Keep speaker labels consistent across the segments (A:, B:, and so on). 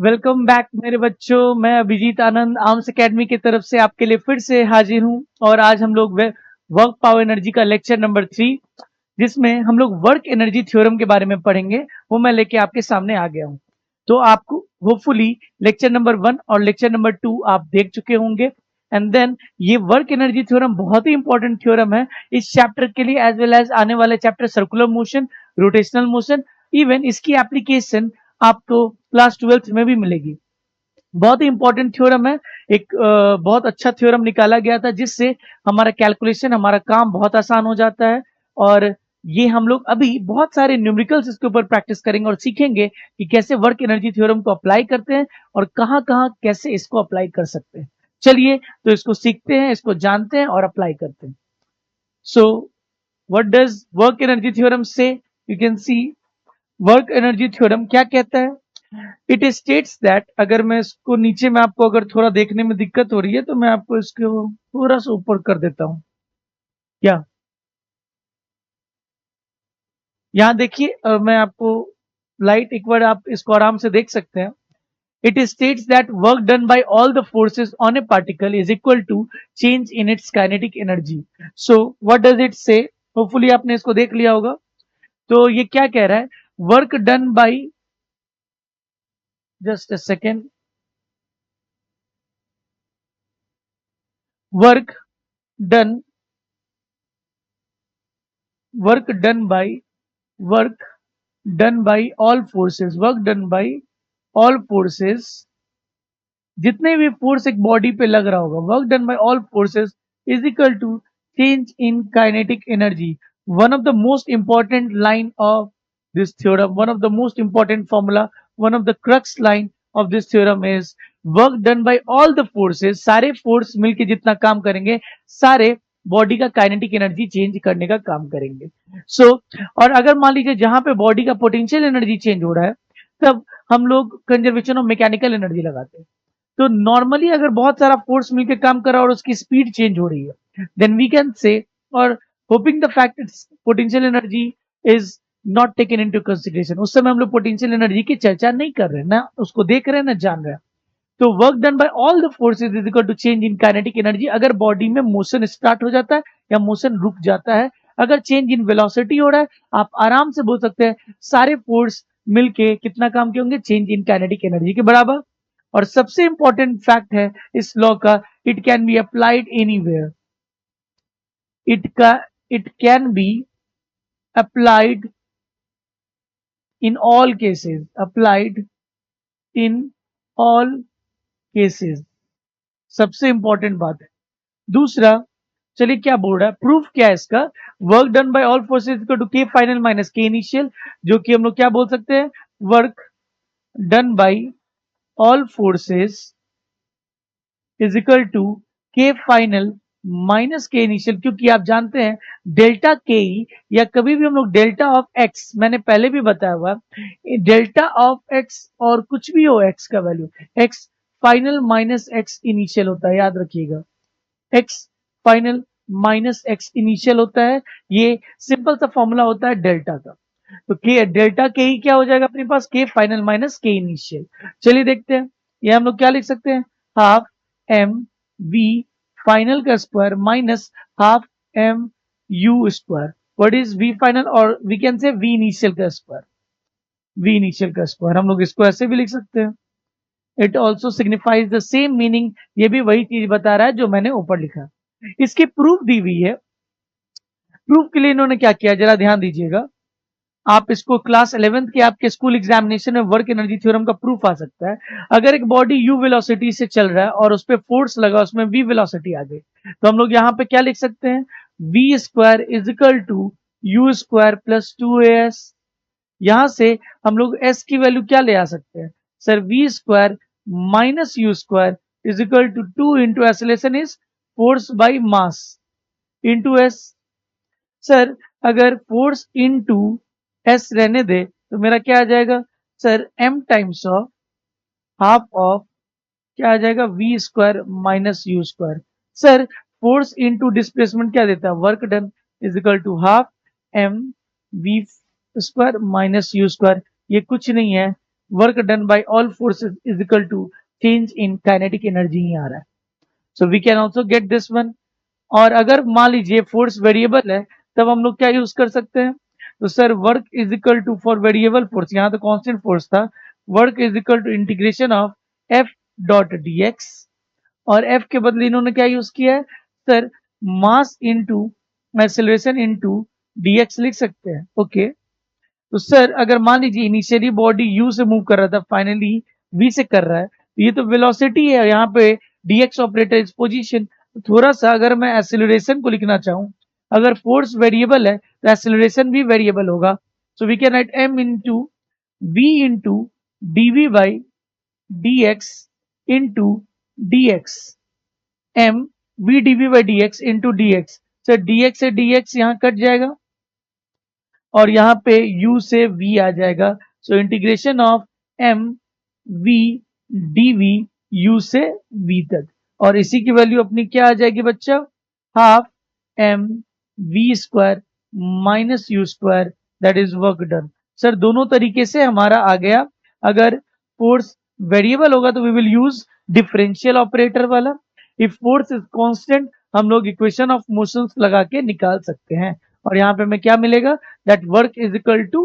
A: Welcome back मेरे बच्चों। मैं अभिजीत आनंद आर्म्स एकेडमी की तरफ से आपके लिए फिर से हाजिर हूं और आज हम लोग वर्क पावर एनर्जी का लेक्चर नंबर 3 जिसमें हम लोग वर्क एनर्जी थ्योरम के बारे में पढ़ेंगे वो मैं लेके आपके सामने आ गया हूं। तो आपको होपफुली लेक्चर नंबर 1 और लेक्चर नंबर 2 आप देख चुके होंगे एंड देन ये वर्क एनर्जी थ्योरम बहुत ही इंपॉर्टेंट थ्योरम है इस चैप्टर के लिए एज वेल एज आने वाले chapter circular motion, rotational motion, even इसकी एप्लीकेशन आपको क्लास 12th में भी मिलेगी। बहुत ही इंपॉर्टेंट थ्योरम है। एक बहुत अच्छा थ्योरम निकाला गया था जिससे हमारा कैलकुलेशन, हमारा काम बहुत आसान हो जाता है। और ये हम लोग अभी बहुत सारे न्यूमेरिकल्स इसके ऊपर प्रैक्टिस करेंगे और सीखेंगे कि कैसे वर्क एनर्जी थ्योरम को अप्लाई करते हैं और कहाँ कहाँ कैसे इसको अप्लाई कर सकते हैं। चलिए तो इसको सीखते हैं, इसको जानते हैं और अप्लाई करते हैं। So what does work energy theorem से? You can see work energy theorem क्या कहता है। इट स्टेट्स दैट, अगर मैं इसको नीचे में आपको अगर थोड़ा देखने में दिक्कत हो रही है तो मैं आपको इसको थोड़ा सा ऊपर कर देता हूं। क्या यहाँ देखिए, मैं आपको लाइट एक बार आप इसको आराम से देख सकते हैं। It states that work done by all the forces on a particle is equal to change in its kinetic energy. So what does it say? Hopefully आपने इसको देख लिया होगा। तो ये क्या कह रहा है? Work done by, just a second, work done work done by work done by all forces, work done by all forces, जितने भी फोर्स एक बॉडी पे लग रहा होगा, work done by all forces is equal to change in kinetic energy. One of the most important line of this theorem, one of the most important formula, one of the crux line of this theorem is work done by all the forces. सारे force मिलके जितना काम करेंगे, सारे body का kinetic energy change करने का काम करेंगे। और अगर मान लीजिए जहां पे बॉडी का पोटेंशियल एनर्जी चेंज हो रहा है, तब हम लोग कंजर्वेशन ऑफ मैकेनिकल एनर्जी लगाते हैं। तो नॉर्मली अगर बहुत सारा फोर्स मिलकर काम कर रहा है और उसकी स्पीड चेंज हो रही है, देन वी कैन से, और hopping the fact it's potential energy is not taken into consideration, उस समय हम लोग पोटेंशियल एनर्जी की चर्चा नहीं कर रहे हैं, ना उसको देख रहे हैं ना जान रहे हैं। तो work done by all the forces is equal to change in kinetic energy. अगर बॉडी में मोशन स्टार्ट हो जाता है या मोशन रुक जाता है, अगर चेंज इन वेलोसिटी हो रहा है, आप आराम से बोल सकते हैं सारे फोर्स मिलके कितना काम किए होंगे? चेंज इन काइनेटिक एनर्जी के बराबर। और सबसे इंपॉर्टेंट फैक्ट है इस लॉ का, it can be applied anywhere. It can be applied in all cases, applied in all cases. सबसे इंपॉर्टेंट बात है। दूसरा, चलिए क्या बोल रहा है, प्रूफ क्या है इसका? Work done by all forces equal to K final minus K initial, जो कि हम लोग क्या बोल सकते हैं? Work done by all forces is equal to K final minus K initial, क्योंकि आप जानते हैं डेल्टा के ई, या कभी भी हम लोग डेल्टा ऑफ एक्स, मैंने पहले भी बताया हुआ, डेल्टा ऑफ एक्स और कुछ भी हो एक्स का value, x final minus x initial होता है, याद रखिएगा। X final minus x initial होता है, ये सिंपल सा फॉर्मूला होता है डेल्टा का। तो के डेल्टा के ही क्या हो जाएगा अपने पास? के फाइनल माइनस के इनिशियल। चलिए देखते हैं, ये हम लोग क्या लिख सकते हैं? हाफ एम वी फाइनल का square minus half m u square. What is v final? और we can say v initial का स्क्वायर, वी इनिशियल का स्क्वायर हम लोग इसको ऐसे भी लिख सकते हैं। It also signifies the same meaning, ये भी वही चीज बता रहा है जो मैंने ऊपर लिखा। इसकी प्रूफ दी हुई है। प्रूफ के लिए इन्होंने क्या किया, जरा ध्यान दीजिएगा। आप इसको क्लास 11th के आपके स्कूल एग्जामिनेशन में वर्क एनर्जी थ्योरम का प्रूफ आ सकता है। अगर एक बॉडी यू वेलोसिटी से चल रहा है और उस पर फोर्स लगा, उसमें वी वेलोसिटी आ गई, तो हम लोग यहाँ पे क्या लिख सकते हैं? V square is equal to u square plus 2as। यहां से हम लोग एस की वैल्यू क्या ले आ सकते हैं? Sir v square minus u square is equal to 2 into acceleration is force by mass into s. Sir अगर फोर्स इंटू एस रहने दे तो मेरा क्या आ जाएगा? Sir m times of half of क्या आ जाएगा? V square minus u square. Sir force into displacement क्या देता है? Work done is equal to half m v square minus u square. ये कुछ नहीं है, work done by all forces is equal to change in kinetic energy ही आ रहा है। So we can also get this one. और अगर मान लीजिए फोर्स वेरिएबल है तब हम लोग क्या यूज कर सकते हैं, तो sir work is equal to for variable force, यहाँ तो कांस्टेंट फोर्स था, work is equal to integration of F dot d x, और एफ के बदले इन्होंने क्या यूज किया है sir, mass into acceleration into d x लिख सकते हैं। ओके, तो सर अगर मान लीजिए इनिशियली बॉडी यू से मूव कर रहा था, फाइनली वी से कर रहा है, तो ये तो वेलोसिटी है, यहाँ पे डीएक्स ऑपरेटर इज पोजीशन। तो थोड़ा सा अगर मैं एक्सेलरेशन को लिखना चाहूं, अगर फोर्स वेरिएबल है तो एक्सेलरेशन भी वेरिएबल होगा। So we can write m into v into d v by dx into dx, m v dv by dx into dx। Sir dx से dx यहाँ कट जाएगा और यहाँ पे u से v आ जाएगा। So integration of m v dv u से v तक, और इसी की वैल्यू अपनी क्या आ जाएगी बच्चा, half m v square minus u square, that is work done. Sir दोनों तरीके से हमारा आ गया। अगर फोर्स वेरिएबल होगा तो we will use differential operator वाला, इफ फोर्स इज कांस्टेंट हम लोग इक्वेशन ऑफ मोशंस लगा के निकाल सकते हैं। और यहाँ पे हमें क्या मिलेगा, that work is equal to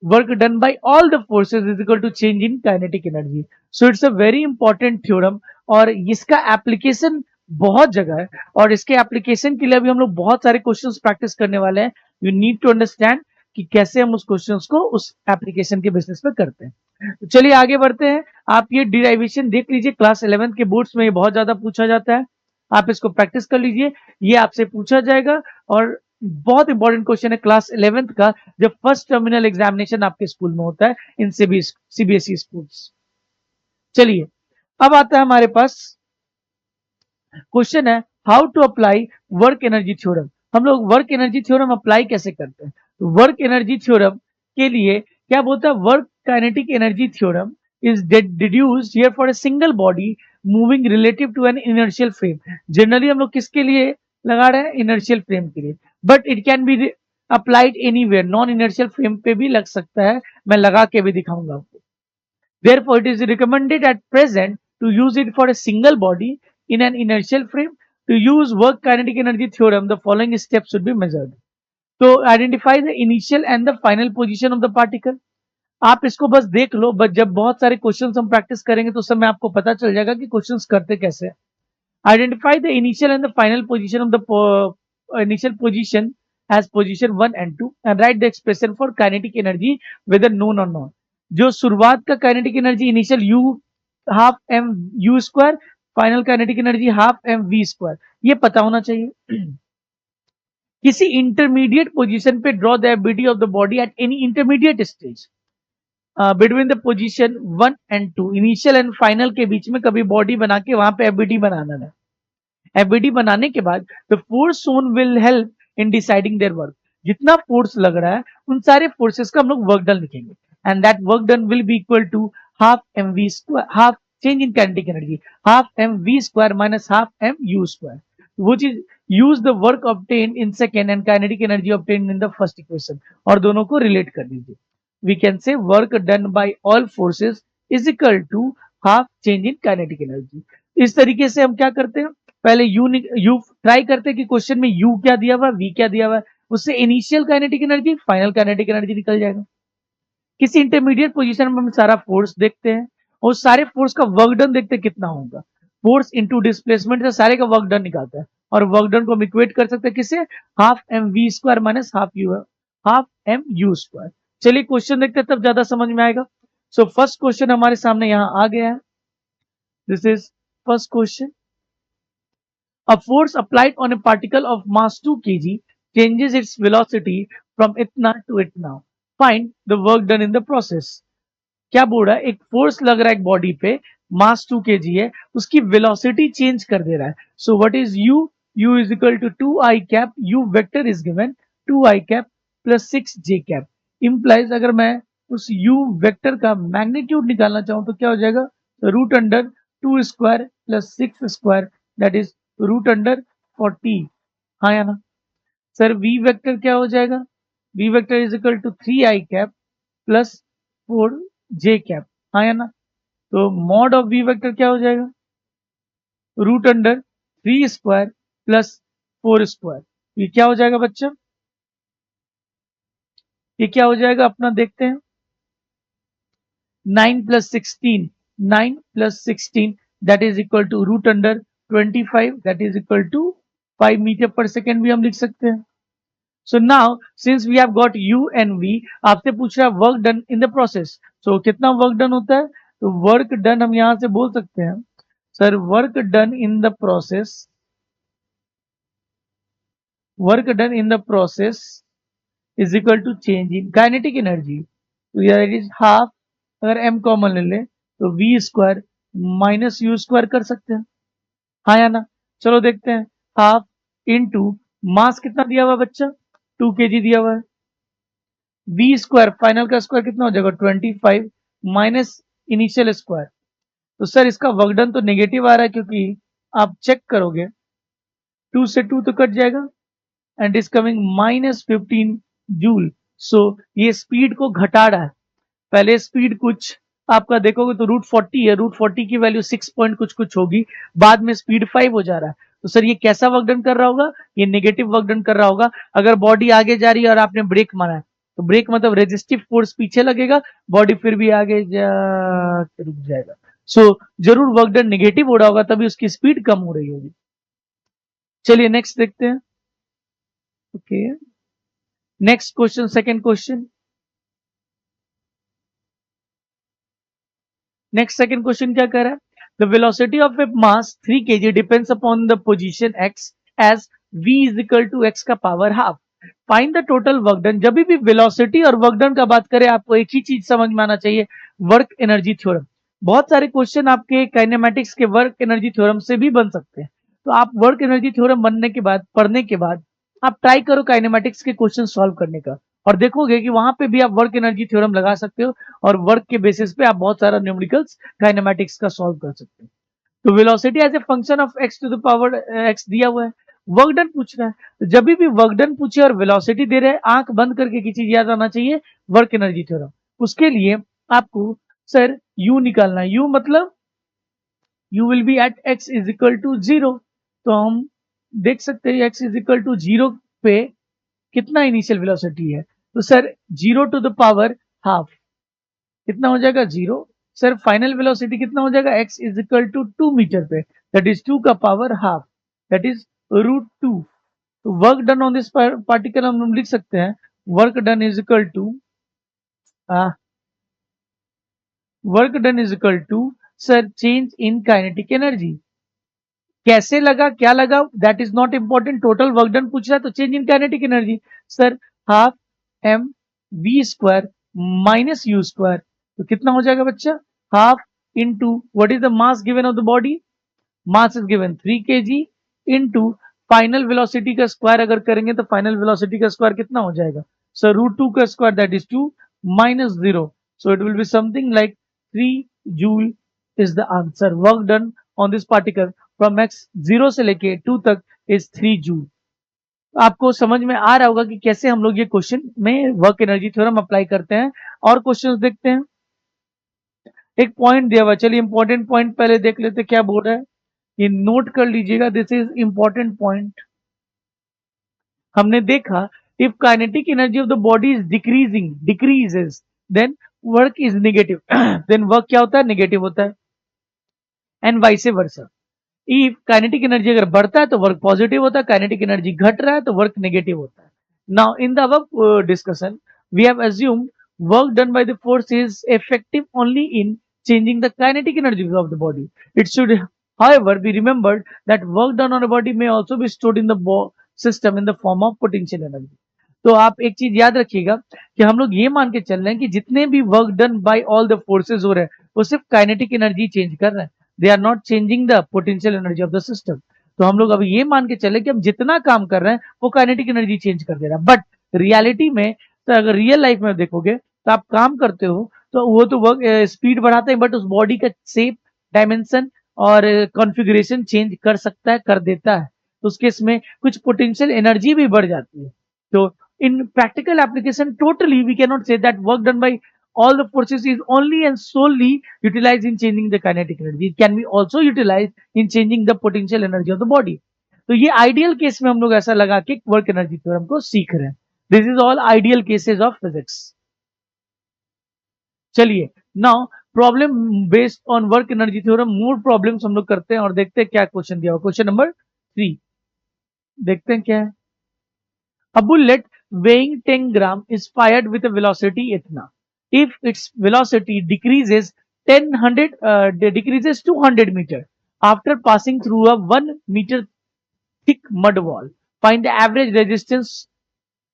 A: work done by all the forces is equal to change in kinetic energy. So it's a very important theorem, और इसका एप्लीकेशन बहुत जगह है, और इसके एप्लीकेशन के लिए अभी हम लोग बहुत सारे क्वेश्चंस प्रैक्टिस करने वाले हैं। यू नीड टू अंडरस्टैंड कि कैसे हम उस क्वेश्चंस को उस एप्लीकेशन के बेसिस पे करते हैं। तो चलिए आगे बढ़ते हैं। आप ये डिराइवेशन देख लीजिए, क्लास 11 के बोर्ड्स में ये बहुत ज्यादा पूछा जाता है, आप इसको प्रैक्टिस कर लीजिए, ये आपसे पूछा जाएगा। और बहुत इंपॉर्टेंट क्वेश्चन है क्लास 11th का, जब फर्स्ट टर्मिनल एग्जामिनेशन आपके स्कूल में होता है इन सीबीएसई स्कूल्स। चलिए अब आता है हमारे पास क्वेश्चन है, how to apply work energy theorem. हम लोग वर्क एनर्जी थ्योरम अप्लाई कैसे करते हैं, तो वर्क एनर्जी थ्योरम के लिए क्या बोलता है, work kinetic energy theorem is deduced here for a single body moving relative to an inertial frame. Generally हम लोग किसके लिए लगा रहे हैं, इनर्शियल फ्रेम के लिए, but it can be applied anywhere, non inertial frame पे भी लग सकता है, मैं लगा के भी दिखाऊंगा आपको। Therefore, it is recommended at present to use it for a single body in an inertial frame. To use work kinetic energy theorem, the following steps should be measured. So, identify the initial and the final position of the particle. आप इसको बस देख लो, but जब बहुत सारे questions हम practice करेंगे तो उस समय आपको पता चल जाएगा कि क्वेश्चंस करते कैसे। Identify the initial and the final position of the initial position as position 1 and 2 and write the expression for kinetic energy whether known or not। जो शुरुआत का kinetic energy initial u half m u square, final kinetic energy half m v square, ये पता होना चाहिए। किसी intermediate position पे draw the ability of the body at any intermediate stage between the position 1 and 2, initial and final के बीच में कभी बॉडी बना के वहां पे एबिलिटी बनाना है। एबिलिटी बनाने के बाद the force shown will help in deciding their work. जितना फोर्स लग रहा है उन सारे फोर्सेस का हम लोग वर्क डन लिखेंगे, and that work done will be equal to half m v square, half change in kinetic energy, half m v square minus half m u square, which is use the work obtain in second and kinetic energy obtain in the first equation, और दोनों को relate कर दीजिए। We can say work done by all forces is equal to half change in kinetic energy. इस तरीके से हम क्या करते हैं, पहले यू ट्राई करते हैं कि क्वेश्चन में यू क्या दिया हुआ, वी क्या दिया हुआ, उससे initial kinetic energy final kinetic energy निकल जाएगा। किसी इंटरमीडिएट पोजीशन में हम सारा फोर्स देखते हैं और सारे फोर्स का वर्क डन देखते हैं कितना होगा, फोर्स इनटू डिस्प्लेसमेंट से सारे का वर्क डन निकालता है, और वर्क डन को हम इक्वेट कर सकते हैं किससे, half m v square minus half m u square. चलिए क्वेश्चन देखते हैं तब ज्यादा समझ में आएगा। सो फर्स्ट क्वेश्चन हमारे सामने यहाँ आ गया है, this is first question. A force applied on a particle of mass 2 kg changes its velocity from इतना to इतना. Find the work done in the process. क्या बोल रहा है, एक फोर्स लग रहा है एक बॉडी पे, मास 2 kg है, उसकी वेलोसिटी चेंज कर दे रहा है। So what is u, u is equal to 2 i cap, u vector is given 2 i cap plus 6 j cap. Implies अगर मैं उस u वेक्टर का मैग्नीट्यूड निकालना चाहूं तो क्या हो जाएगा, root under 2 square plus 6 square, that is root under 40। हाँ या ना सर, v वेक्टर क्या हो जाएगा, v vector is equal to 3 i cap plus 4 j cap, हाँ या ना? तो मॉड ऑफ वी वेक्टर क्या हो जाएगा? Root under 3 square plus 4 square. ये क्या हो जाएगा बच्चा? ये क्या हो जाएगा अपना देखते हैं। 9 plus 16, 9 plus 16 that is equal to root under 25 that is equal to 5 metre पर सेकेंड भी हम लिख सकते हैं। So now since we have got u and v, आपसे पूछ रहा है work done in the process. So कितना वर्क डन होता है? तो वर्क डन हम यहां से बोल सकते हैं sir work done in the process, work done in the process is equal to change in kinetic energy. तो इट इज हाफ, अगर m कॉमन ले ले तो v square minus u square कर सकते हैं, हाँ या ना? चलो देखते हैं। हाफ इंटू मास कितना दिया हुआ बच्चा? 2 kg दिया हुआ है। वी स्क्वायर फाइनल का स्क्वायर कितना हो जाएगा? 25 माइनस इनिशियल स्क्वायर। तो सर इसका वर्कडन तो नेगेटिव आ रहा है, क्योंकि आप चेक करोगे 2 से 2 तो कट जाएगा and is coming minus 15 joule. So ये स्पीड को घटा रहा है। पहले स्पीड कुछ आपका देखोगे तो √40 है, √40 की वैल्यू 6 पॉइंट कुछ कुछ होगी, बाद में स्पीड 5 हो जा रहा है। तो सर ये कैसा वर्क डन कर रहा होगा? ये नेगेटिव वर्क डन कर रहा होगा। अगर बॉडी आगे जा रही है और आपने ब्रेक मारा है, तो ब्रेक मतलब रेजिस्टिव फोर्स पीछे लगेगा, बॉडी फिर भी आगे जा रुक जाएगा। सो जरूर वर्क डन नेगेटिव हो रहा होगा, तभी उसकी स्पीड कम हो रही होगी। चलिए नेक्स्ट देखते हैं। Okay, next question, second question. Next second question क्या कह रहा है? The velocity of a mass 3 kg depends upon the position x as v is equal to x का power half. Find the total work done. जब भी velocity और work done का बात करें, आपको एक ही चीज समझ में आना चाहिए, वर्क एनर्जी थ्योरम। बहुत सारे क्वेश्चन आपके काइनेमेटिक्स के वर्क एनर्जी थ्योरम से भी बन सकते हैं। तो आप वर्क एनर्जी थ्योरम बनने के बाद, पढ़ने के बाद, आप ट्राई करो काइनेमेटिक्स के क्वेश्चन सॉल्व करने का, और देखोगे कि वहां पे भी आप वर्क एनर्जी थ्योरम लगा सकते हो और वर्क के बेसिस पे आप बहुत सारा न्यूमेरिकल्स काइनेमेटिक्स का सॉल्व कर सकते हो। तो velocity as a function of x to the power x दिया हुआ है, वर्क डन पूछ रहा है। तो जब भी वर्क डन पूछे और वेलोसिटी दे रहे हैं, आंख बंद करके की चीज याद आना चाहिए, वर्क एनर्जी थ्योरम। उसके लिए आपको सर u निकालना है। u मतलब u will be at x is equal to 0। तो हम देख सकते हैं x इज इक्वल टू 0 पे कितना इनिशियल वेलोसिटी है? तो sir 0 to the power half कितना हो जाएगा? 0। सर फाइनल वेलोसिटी कितना हो जाएगा? x is equal to 2 metre पे, दैट इज 2 का पावर हाफ, दैट इज √2। तो work done on this particle हम लिख सकते हैं, work done is equal to work done is equal to sir change in kinetic energy. कैसे लगा, क्या लगा, that is not important. Total work done पूछ रहा है, तो change in kinetic energy sir half m v square minus u square. तो कितना हो जाएगा बच्चा? Half into what is the mass given of the body? Mass is given 3 kg into final velocity का स्क्वायर अगर करेंगे तो फाइनल वेलोसिटी का स्क्वायर कितना हो जाएगा? सर √2 का square that is 2 minus 0। So it will be something like 3 joule is the answer. Work done on this particle from x 0 से लेके 2 तक इज 3 जूल। आपको समझ में आ रहा होगा कि कैसे हम लोग ये क्वेश्चन में वर्क एनर्जी थ्योरम अप्लाई करते हैं। और क्वेश्चंस देखते हैं। एक पॉइंट दिया हुआ, चलिए इंपॉर्टेंट पॉइंट पहले देख लेते, क्या बोल रहा है ये नोट कर लीजिएगा, दिस इज इंपॉर्टेंट पॉइंट। हमने देखा if kinetic energy of the body is decreasing, decreases, then work is negative, then work क्या होता है? नेगेटिव होता है, and vice versa. If kinetic energy अगर बढ़ता है तो वर्क पॉजिटिव होता है, काइनेटिक एनर्जी घट रहा है तो वर्क नेगेटिव होता है। Now in the above discussion we have assumed work done by the force is effective only in changing the kinetic energy of the body. It should however be remembered that work done on a body may also be stored in the system in the form of potential energy. तो आप एक चीज याद रखिएगा कि हम लोग ये मान के चल रहे हैं कि जितने भी work done by all the forces हो रहे हैं, वो सिर्फ काइनेटिक एनर्जी चेंज कर रहे हैं, they are not changing the potential energy of the system. तो हम लोग अभी ये मान के चले कि हम जितना काम कर रहे हैं वो काइनेटिक एनर्जी चेंज कर दे रहा है। बट रियलिटी में, तो अगर रियल लाइफ में देखोगे तो आप काम करते हो तो वो तो वर्क स्पीड बढ़ाते हैं, बट उस बॉडी का शेप, डायमेंशन और कॉन्फ़िगरेशन चेंज कर सकता है, कर देता है। तो उस केस में कुछ पोटेंशियल एनर्जी भी बढ़ जाती है। तो in practical application totally we cannot say that work done by all the forces is only and solely utilized in changing the kinetic energy. It can be also utilized in changing the potential energy of the body. तो ये ideal case में हम लोग ऐसा लगा के work energy theorem को सीख रहे हैं. This is all ideal cases of physics. चलिए now problem based on work energy theorem, more problems हम लोग करते हैं और देखते हैं क्या क्वेश्चन दिया हुआ. क्वेश्चन नंबर 3 देखते हैं क्या है. A bullet weighing 10 gram is fired with a velocity इतना. If its velocity decreases 200 meter after passing through a 1 meter thick mud wall, find the average resistance.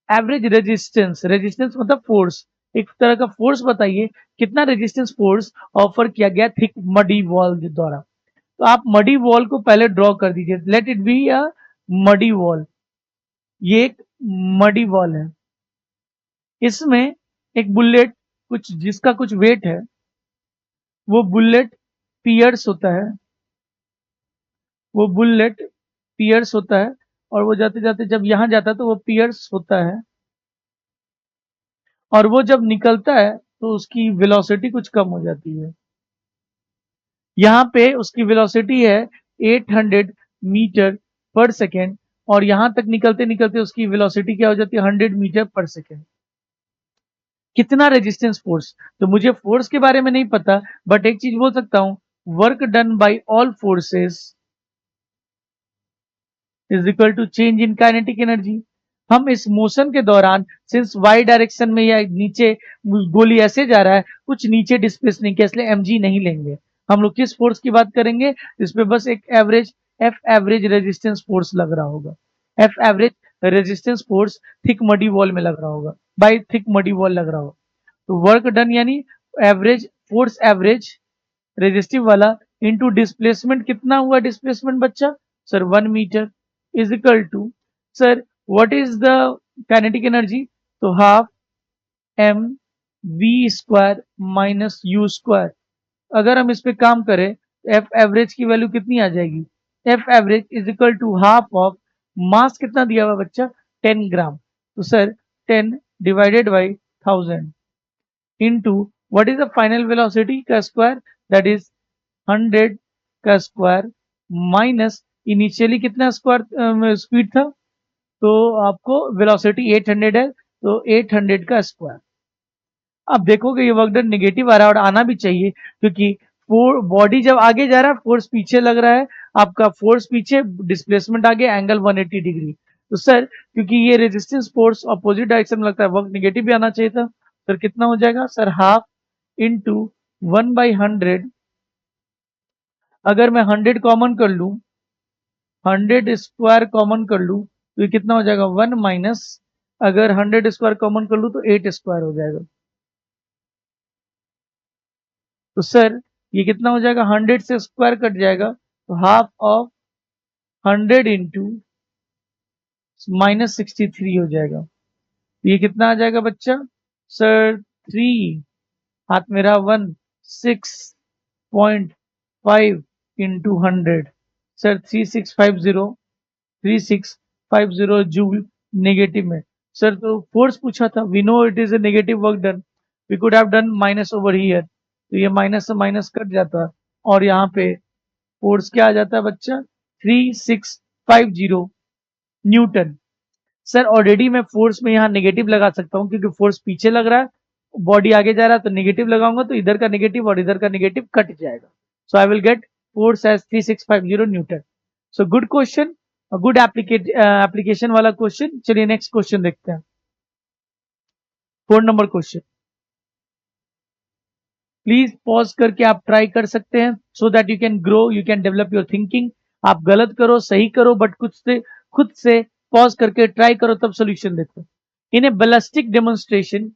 A: Resistance मतलब फोर्स, एक तरह का फोर्स बताइए कितना रेजिस्टेंस फोर्स ऑफर किया गया thick muddy wall द्वारा. तो आप मडी वॉल को पहले ड्रॉ कर दीजिए. Let it be a muddy wall. ये एक मडी वॉल है. इसमें एक बुलेट कुछ जिसका कुछ वेट है, वो बुलेट पियर्स होता है. वो बुलेट पियर्स होता है और वो जाते जाते जब यहां जाता है तो वो पियर्स होता है और वो जब निकलता है तो उसकी वेलोसिटी कुछ कम हो जाती है. यहाँ पे उसकी वेलोसिटी है 800 मीटर पर सेकेंड और यहां तक निकलते निकलते उसकी वेलोसिटी क्या हो जाती है 100 मीटर पर सेकेंड. कितना रेजिस्टेंस फोर्स. तो मुझे फोर्स के बारे में नहीं पता, बट एक चीज बोल सकता हूं, work done by all forces is equal to change in kinetic energy. हम इस मोशन के दौरान सिंस वाई डायरेक्शन में या नीचे गोली ऐसे जा रहा है, कुछ नीचे डिस्प्लेस नहीं किया, इसलिए mg नहीं लेंगे. हम लोग किस फोर्स की बात करेंगे, इसमें बस एक average F average resistance force लग रहा होगा. F average resistance force thick muddy wall में लग रहा होगा, बाय थिक मडी वॉल लग रहा होगा. तो वर्क डन यानी एवरेज फोर्स एवरेज रेजिस्टिव वाला इनटू डिस्प्लेसमेंट. कितना हुआ डिस्प्लेसमेंट बच्चा sir 1 metre is equal to sir what is the kinetic energy. तो half m v square minus u square. अगर हम इस पे काम करें एफ एवरेज की वैल्यू कितनी आ जाएगी. F average is equal to half of mass कितना दिया हुआ बच्चा 10 ग्राम. तो sir 10 divided by 1000 into what is the final velocity का स्क्वायर दैट इज 100 का स्क्वायर माइनस इनिशियली कितना स्क्वायर स्पीड था. तो आपको वेलोसिटी 800 है तो 800 का स्क्वायर. अब देखोगे ये वर्क डन नेगेटिव आ रहा है और आना भी चाहिए क्योंकि बॉडी जब आगे जा रहा है फोर्स पीछे लग रहा है. आपका फोर्स पीछे डिस्प्लेसमेंट आगे एंगल 180 डिग्री. तो सर क्योंकि ये रेजिस्टेंस फोर्स अपोजिट डायरेक्शन में लगता है वर्क नेगेटिव भी आना चाहिए था. सर कितना हो जाएगा सर हाफ इंटू 1/100. अगर मैं 100 कॉमन कर लूं 100 स्क्वायर कॉमन कर लूं तो ये कितना हो जाएगा 1 माइनस अगर 100 स्क्वायर कॉमन कर लूं तो 8 स्क्वायर हो जाएगा. तो सर ये कितना हो जाएगा 100 से स्क्वायर कट जाएगा तो हाफ ऑफ 100 इंटू माइनस 63 हो जाएगा. तो ये कितना आ जाएगा बच्चा सर 3 हाथ मेरा 1 6.5 इंटू 100 सर 3650 जूल नेगेटिव में. सर तो फोर्स पूछा था, we know it is a negative work done, we could have done minus over here. तो ये माइनस से माइनस कट जाता है और यहाँ पे फोर्स क्या आ जाता है बच्चा 3650 न्यूटन. सर ऑलरेडी मैं फोर्स में यहाँ नेगेटिव लगा सकता हूँ क्योंकि फोर्स पीछे लग रहा है, बॉडी आगे जा रहा है तो नेगेटिव लगाऊंगा तो इधर का नेगेटिव और इधर का नेगेटिव कट जाएगा. So I will get force as 3650 newton. So good question, good application वाला क्वेश्चन. चलिए नेक्स्ट क्वेश्चन देखते हैं. 4 नंबर क्वेश्चन. प्लीज पॉज करके आप ट्राई कर सकते हैं so that you can grow, you can develop your thinking. आप गलत करो सही करो बट कुछ से खुद से पॉज करके ट्राई करो तब सोल्यूशन देखो. In a ballistic demonstration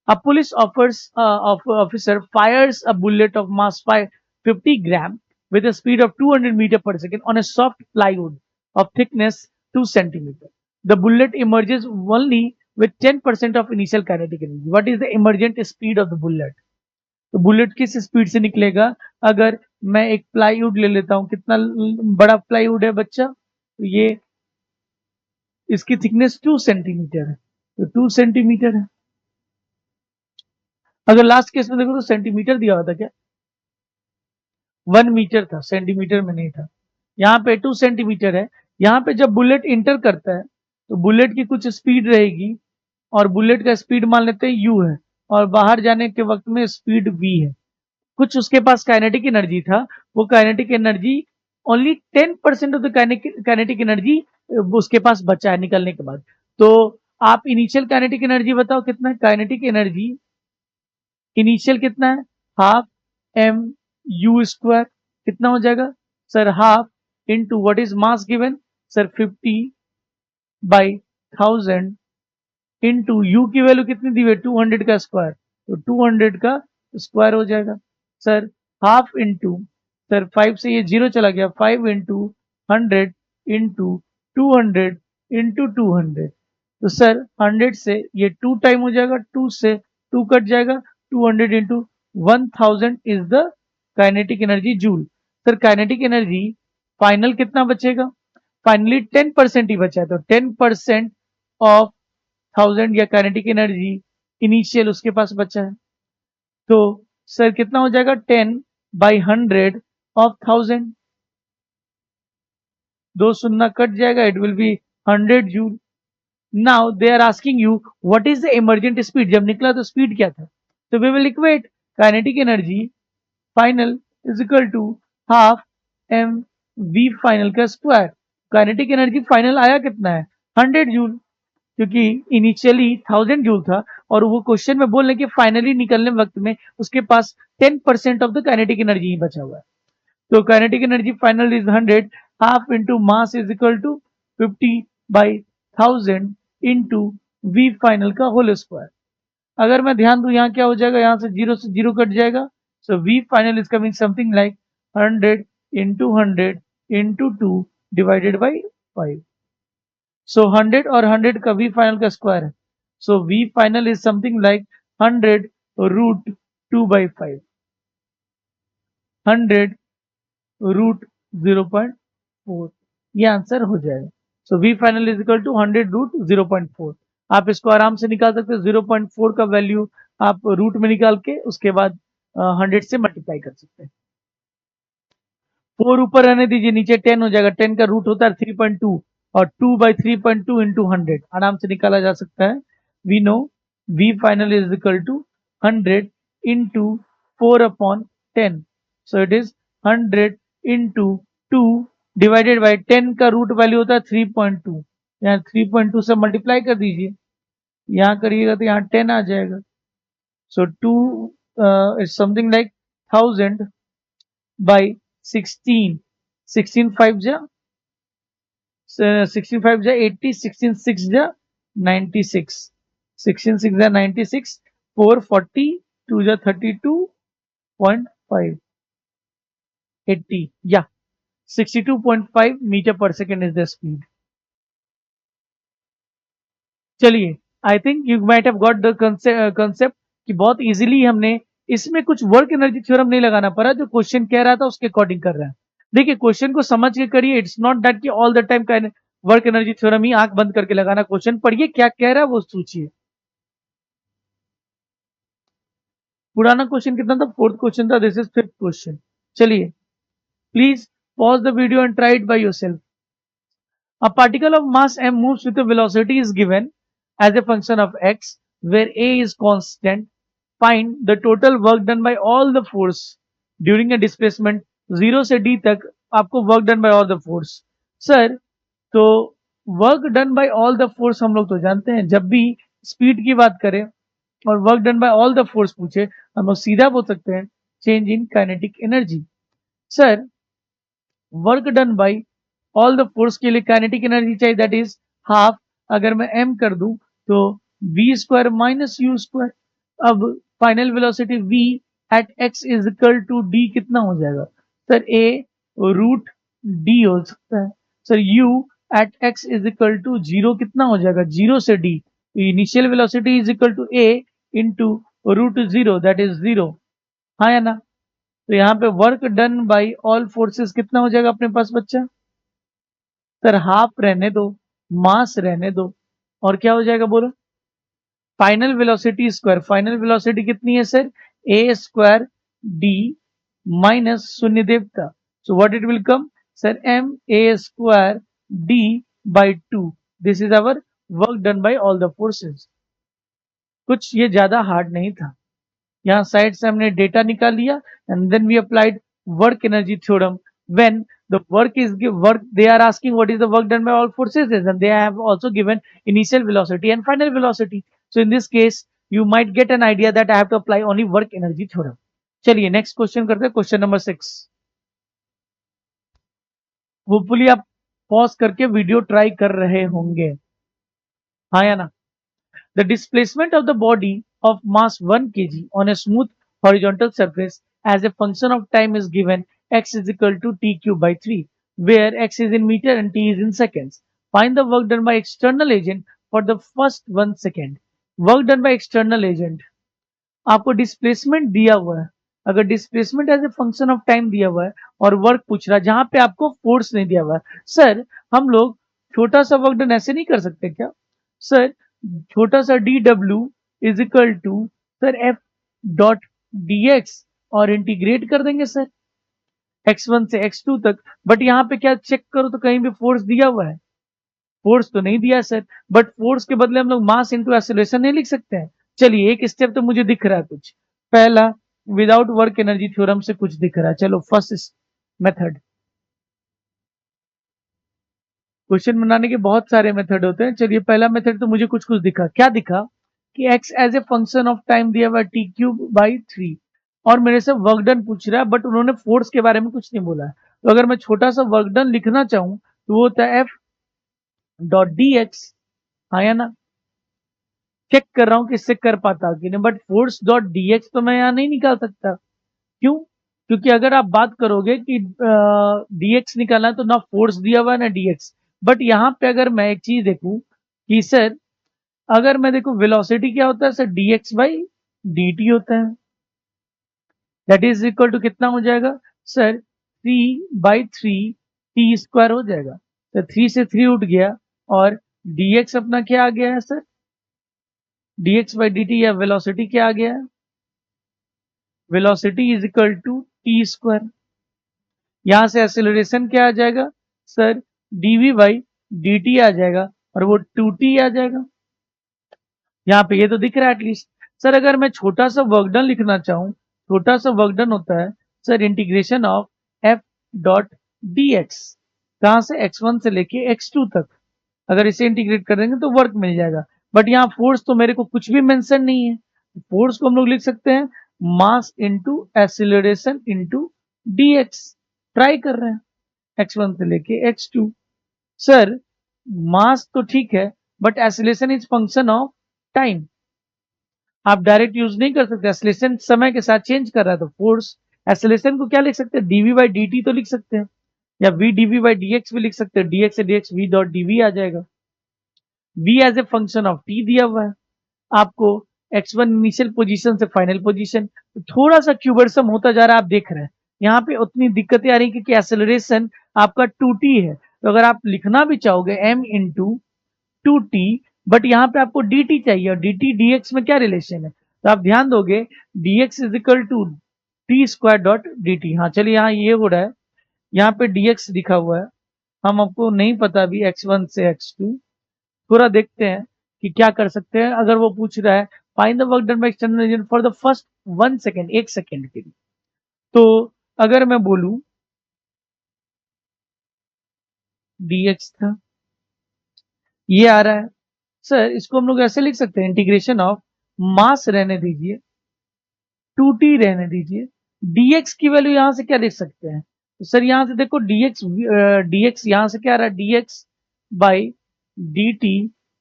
A: a police officer fires a bullet of mass 50 gram with a speed of 200 meter per second on a soft plywood of thickness 2 centimeter. The bullet emerges only with 10% of initial kinetic energy. What is the emergent speed of the bullet? तो bullet किस speed से निकलेगा. अगर मैं एक plywood ले लेता हूं, कितना बड़ा प्लाईवुड है बच्चा, तो ये इसकी थिकनेस 2 सेंटीमीटर है. तो 2 सेंटीमीटर है अगर लास्ट केस में देखो तो सेंटीमीटर दिया हुआ था क्या, 1 मीटर था, सेंटीमीटर में नहीं था। यहाँ पे 2 सेंटीमीटर है। यहाँ पे जब बुलेट इंटर करता है तो बुलेट की कुछ स्पीड रहेगी, और बुलेट का स्पीड मान लेते हैं u है, और बाहर जाने के वक्त में स्पीड v है। कुछ उसके पास काइनेटिक एनर्जी था, वो kinetic energy only 10% of the kinetic energy उसके पास बचा है निकलने के बाद। तो आप इनिशियल काइनेटिक एनर्जी बताओ कितना है। काइनेटिक एनर्जी इनिशियल कितना है, हाफ एम यू स्क्वायर, कितना हो जाएगा sir, half into what is mass given sir 50/1000 into you की वैल्यू कितनी दी हुई है 200 का स्क्वायर, तो 200 का स्क्वायर हो जाएगा सर। हाफ इंटू सर 5 से ये 0 चला गया, 5 इंटू 100 इंटू 200 इंटू 200, तो सर 100 से ये 2 टाइम हो जाएगा, 2 से 2 कट जाएगा, 200 into 1000 is the kinetic energy joule. Sir kinetic energy final कितना बचेगा, फाइनली 10% ही बचा है, तो 10% ऑफ 1000 या काइनेटिक एनर्जी इनिशियल उसके पास बचा है। तो सर कितना हो जाएगा 10/100 ऑफ 1000, 2 शून्य कट जाएगा, it will be 100 joule. Now they are asking you what is the emergent speed, जब निकला तो स्पीड क्या था, तो we will equate kinetic energy final is equal to half m v final का स्क्वायर। काइनेटिक एनर्जी फाइनल आया कितना है 100 जूल, क्योंकि इनिशियली 1000 जूल था, और वो क्वेश्चन में बोल रहे कि फाइनली निकलने वक्त में उसके पास 10% ऑफ द काइनेटिक एनर्जी ही बचा हुआ है। तो kinetic energy final is 100, half into mass is equal to 50/1000 into v final का होल स्क्वायर। अगर मैं ध्यान दूं यहाँ क्या हो जाएगा, यहाँ से जीरो कट जाएगा, so v final is coming something like 100 into 100 into 2 divided by 5। So 100 और 100 का वी फाइनल का स्क्वायर है, so v final is something like 100 root 2/5, 100 root 0.4, ये आंसर हो जाएगा। So v final is equal to 100 root 0.4। आप इसको आराम से निकाल सकते हो, 0.4 का वैल्यू आप रूट में निकाल के उसके बाद 100 से मल्टीप्लाई कर सकते हैं। 4 ऊपर रहने दीजिए, नीचे 10 हो जाएगा, 10 का रूट होता है 3.2, और 2/3.2 इंटू 100 आराम से निकाला जा सकता है। We know v final is equal to 100 into 4/10, so it is 100 into 2 divided by 10 का रूट वैल्यू होता है 3.2, यहाँ 3.2 से मल्टीप्लाई कर दीजिए, यहाँ करिएगा तो यहाँ 10 आ जाएगा। सो 2 इज समथिंग लाइक 1000 बाई 16, 16 5 जा 16 5 जा 80, 16 6 जा 96, 16 6 जा 96, 4 40, 2 जा 32.5, 80 या 62.5 मीटर पर सेकेंड इज द स्पीड। चलिए, I think you might have got the concept कि बहुत इजीली हमने इसमें कुछ वर्क एनर्जी थ्योरम नहीं लगाना पड़ा, जो क्वेश्चन कह रहा था उसके अकॉर्डिंग कर रहा है। देखिए क्वेश्चन को समझ के करिए, इट्स नॉट दैट कि ऑल द टाइम का वर्क एनर्जी थ्योरम ही आंख बंद करके लगाना, क्वेश्चन पढ़िए क्या कह रहा है वो सोचिए। पुराना क्वेश्चन कितना था, 4th क्वेश्चन था, दिस इज 5th क्वेश्चन। चलिए please pause the video and try it by yourself. A particle of mass m moves with a velocity is given as a function of x, where a is constant. Find the total work done by all the force during a displacement 0 से d तक, आपको work done by all the force। Sir तो work done by all the force हम लोग तो जानते हैं, जब भी स्पीड की बात करें और work done by all the force पूछे, हम लोग सीधा बोल सकते हैं change in kinetic energy. Sir work done by all the force के लिए काइनेटिक एनर्जी चाहिए, दैट इज हाफ, अगर मैं m कर दूं तो v square minus u square. अब final velocity v at x is equal to d कितना हो जाएगा सर, a रूट d हो सकता है। Sir u at x is equal to 0 कितना हो जाएगा, 0 से d, initial velocity is equal to a into root 0 that is 0, हाँ या ना। तो यहाँ पे work done by all forces कितना हो जाएगा अपने पास बच्चा, सर हाफ रहने दो, मास रहने दो, और क्या हो जाएगा बोलो, final velocity square, final velocity कितनी है sir, a square d minus शून्य देवता, so what it will come sir, m a square d by 2, this is our work done by all the forces. कुछ ये ज्यादा हार्ड नहीं था, यहाँ साइड से हमने डेटा निकाल लिया and then we applied work energy theorem when the work they are asking what is the work done by all forces and they have also given initial velocity and final velocity, so in this case you might get an idea that I have to apply only work energy theorem। चलिए next question करते हैं, question number 6। Hopefully आप pause करके video try कर रहे होंगे, हाँ या ना। The displacement of the body of mass 1 kg on a smooth horizontal surface as a function of time is given x is equal to t cube by 3, where x is in meter and t is in seconds. Find the work done by external agent for the first 1 second. Work done by external agent. आपको displacement दिया हुआ है, अगर displacement as a function of time दिया हुआ है और work पूछ रहा है जहां पे आपको फोर्स नहीं दिया हुआ है, सर हम लोग छोटा सा वर्क डन ऐसे नहीं कर सकते क्या सर, छोटा सा डी डब्ल्यू is equal to sir F dot d x और इंटीग्रेट कर देंगे सर x1 से x2 तक, बट यहाँ पे क्या चेक करो तो कहीं भी फोर्स दिया हुआ है, फोर्स तो नहीं दिया सर, बट फोर्स के बदले हम लोग मास इंटू एक्सेलरेशन नहीं लिख सकते हैं। चलिए एक स्टेप तो मुझे दिख रहा है कुछ, पहला विदाउट वर्क एनर्जी थ्योरम से कुछ दिख रहा है, चलो फर्स्ट मेथड। क्वेश्चन बनाने के बहुत सारे मेथड होते हैं, चलिए पहला मेथड तो मुझे कुछ कुछ दिखा, क्या दिखा कि x as a function of time दिया हुआ टी क्यूब बाई 3 और मेरे से वर्क डन पूछ रहा है, बट उन्होंने फोर्स के बारे में कुछ नहीं बोला है, तो अगर मैं छोटा सा वर्क डन लिखना चाहूं तो वो होता है एफ डॉट डी एक्स, हाँ या ना। चेक कर रहा हूं कि इससे कर पाता कि नहीं, बट फोर्स डॉट डीएक्स तो मैं यहाँ नहीं निकाल सकता, क्यों, क्योंकि अगर आप बात करोगे कि डीएक्स निकालना है तो ना फोर्स दिया हुआ है ना डीएक्स, बट यहाँ पे अगर मैं एक चीज देखूं कि सर अगर मैं देखूं वेलोसिटी क्या होता है सर, डीएक्स बाई डी होता है, दैट इज इक्वल टू कितना हो जाएगा सर, 3/3 टी स्क्वायर हो जाएगा, तो 3 से 3 उठ गया और डीएक्स अपना क्या आ गया है सर, dx by dt या वेलोसिटी क्या आ गया है, velocity is equal to t square, यहां से एक्सेलरेशन क्या आ जाएगा सर, dv बाई dt आ जाएगा और वो 2t आ जाएगा, यहाँ पे ये तो दिख रहा है एटलीस्ट। सर अगर मैं छोटा सा वर्क डन लिखना चाहूँ, छोटा सा वर्क डन होता है sir integration of F dot d x, कहाँ से x1 से लेके x2 तक, अगर इसे इंटीग्रेट कर देंगे तो वर्क मिल जाएगा, बट यहाँ फोर्स तो मेरे को कुछ भी मेंशन नहीं है, फोर्स को हम लोग लिख सकते हैं mass into acceleration into dx, try कर रहे हैं x1 से लेके x2। सर मास तो ठीक है but acceleration is function of time, आप डायरेक्ट यूज नहीं कर सकते, एक्सिलरेशन समय के साथ चेंज कर रहा है, तो फोर्स एक्सिलरेशन को क्या लिख सकते हैं, dv बाई dt तो लिख सकते हैं, या v dv बाई dx भी लिख सकते हैं, dx से dx v डॉट dv आ जाएगा, v as a function of t दिया हुआ है आपको, x1 इनिशियल पोजीशन से फाइनल पोजीशन, तो थोड़ा सा क्यूबरसम होता जा रहा है, आप देख रहे हैं यहाँ पे उतनी दिक्कतें आ रही क्योंकि एक्सेलरेशन आपका 2t है, तो अगर आप लिखना भी चाहोगे m इंटू 2t, बट यहाँ पे आपको dt चाहिए और dt dx में क्या रिलेशन है, तो आप ध्यान दोगे dx is equal to t square dot dt। हाँ चलिए यहाँ ये हो रहा है, यहाँ पे dx लिखा हुआ है, हम आपको नहीं पता अभी x1 से x2, थोड़ा देखते हैं कि क्या कर सकते हैं, अगर वो पूछ रहा है find the work done by external agent for the first 1 second, 1 second के लिए, तो अगर मैं बोलूं dx था, ये आ रहा है सर, इसको हम लोग ऐसे लिख सकते हैं इंटीग्रेशन ऑफ मास रहने दीजिए 2t रहने दीजिए, dx की वैल्यू यहां से क्या लिख सकते हैं, तो सर यहां से देखो dx यहां से क्या आ रहा है, dx by dt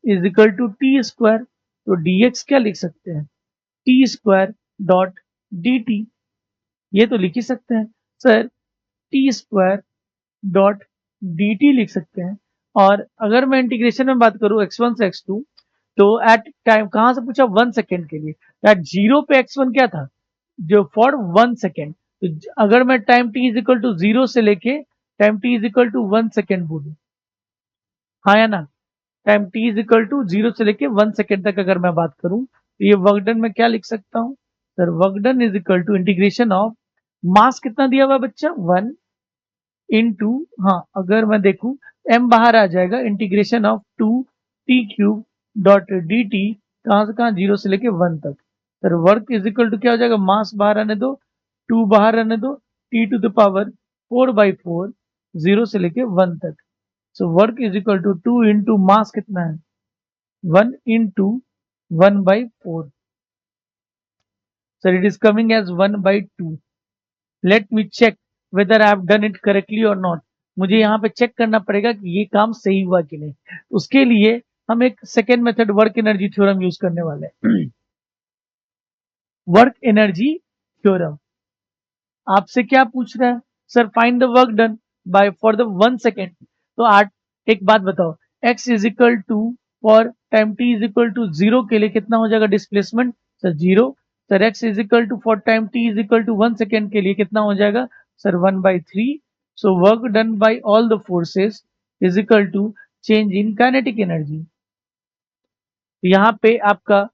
A: is equal to t square, तो dx क्या लिख सकते हैं, टी स्क्वायर डॉट dt, ये तो लिख ही सकते हैं sir, T square dot dt लिख सकते हैं, और अगर मैं इंटीग्रेशन में बात करूं x1 से x2, तो एट टाइम कहां से पूछा 1 सेकेंड के लिए, एट जीरो पे x1 क्या था, जो फॉर 1 सेकेंड, तो अगर मैं time t is equal to 0 से लेके time t is equal to 1 second बोलूं, हाँ या ना, time t is equal to 0 से लेके 1 सेकेंड तक अगर मैं बात करूं तो ये वर्क डन में क्या लिख सकता हूं sir? Work done is equal to integration of mass कितना दिया हुआ बच्चा 1 इनटू, हाँ अगर मैं देखूं m बाहर आ जाएगा, integration of 2t³ dot dt, कहां से कहां 0 से लेके 1 तक। Sir work is equal to क्या हो जाएगा? मास बाहर आने दो, 2 बाहर आने दो, t टू द पावर 4/4 0 से लेके 1 तक। So work is equal to 2 into mass कितना है 1 into 1/4। Sir it is coming as 1/2। Let me check whether I have done it correctly और नॉट। मुझे यहाँ पे चेक करना पड़ेगा कि ये काम सही हुआ कि नहीं। उसके लिए हम एक second method work energy theorem use करने वाले हैं। वर्क एनर्जी थ्योरम आपसे क्या पूछ रहा है sir? Find the work done by for the 1 second. तो आज एक बात बताओ, x is equal to for time t is equal to 0 के लिए कितना हो जाएगा displacement? Sir 0। Sir x is equal to for time t is equal to 1 second के लिए कितना हो जाएगा sir? 1/3। So work done by all the forces is equal to change in kinetic energy. यहाँ पे आपका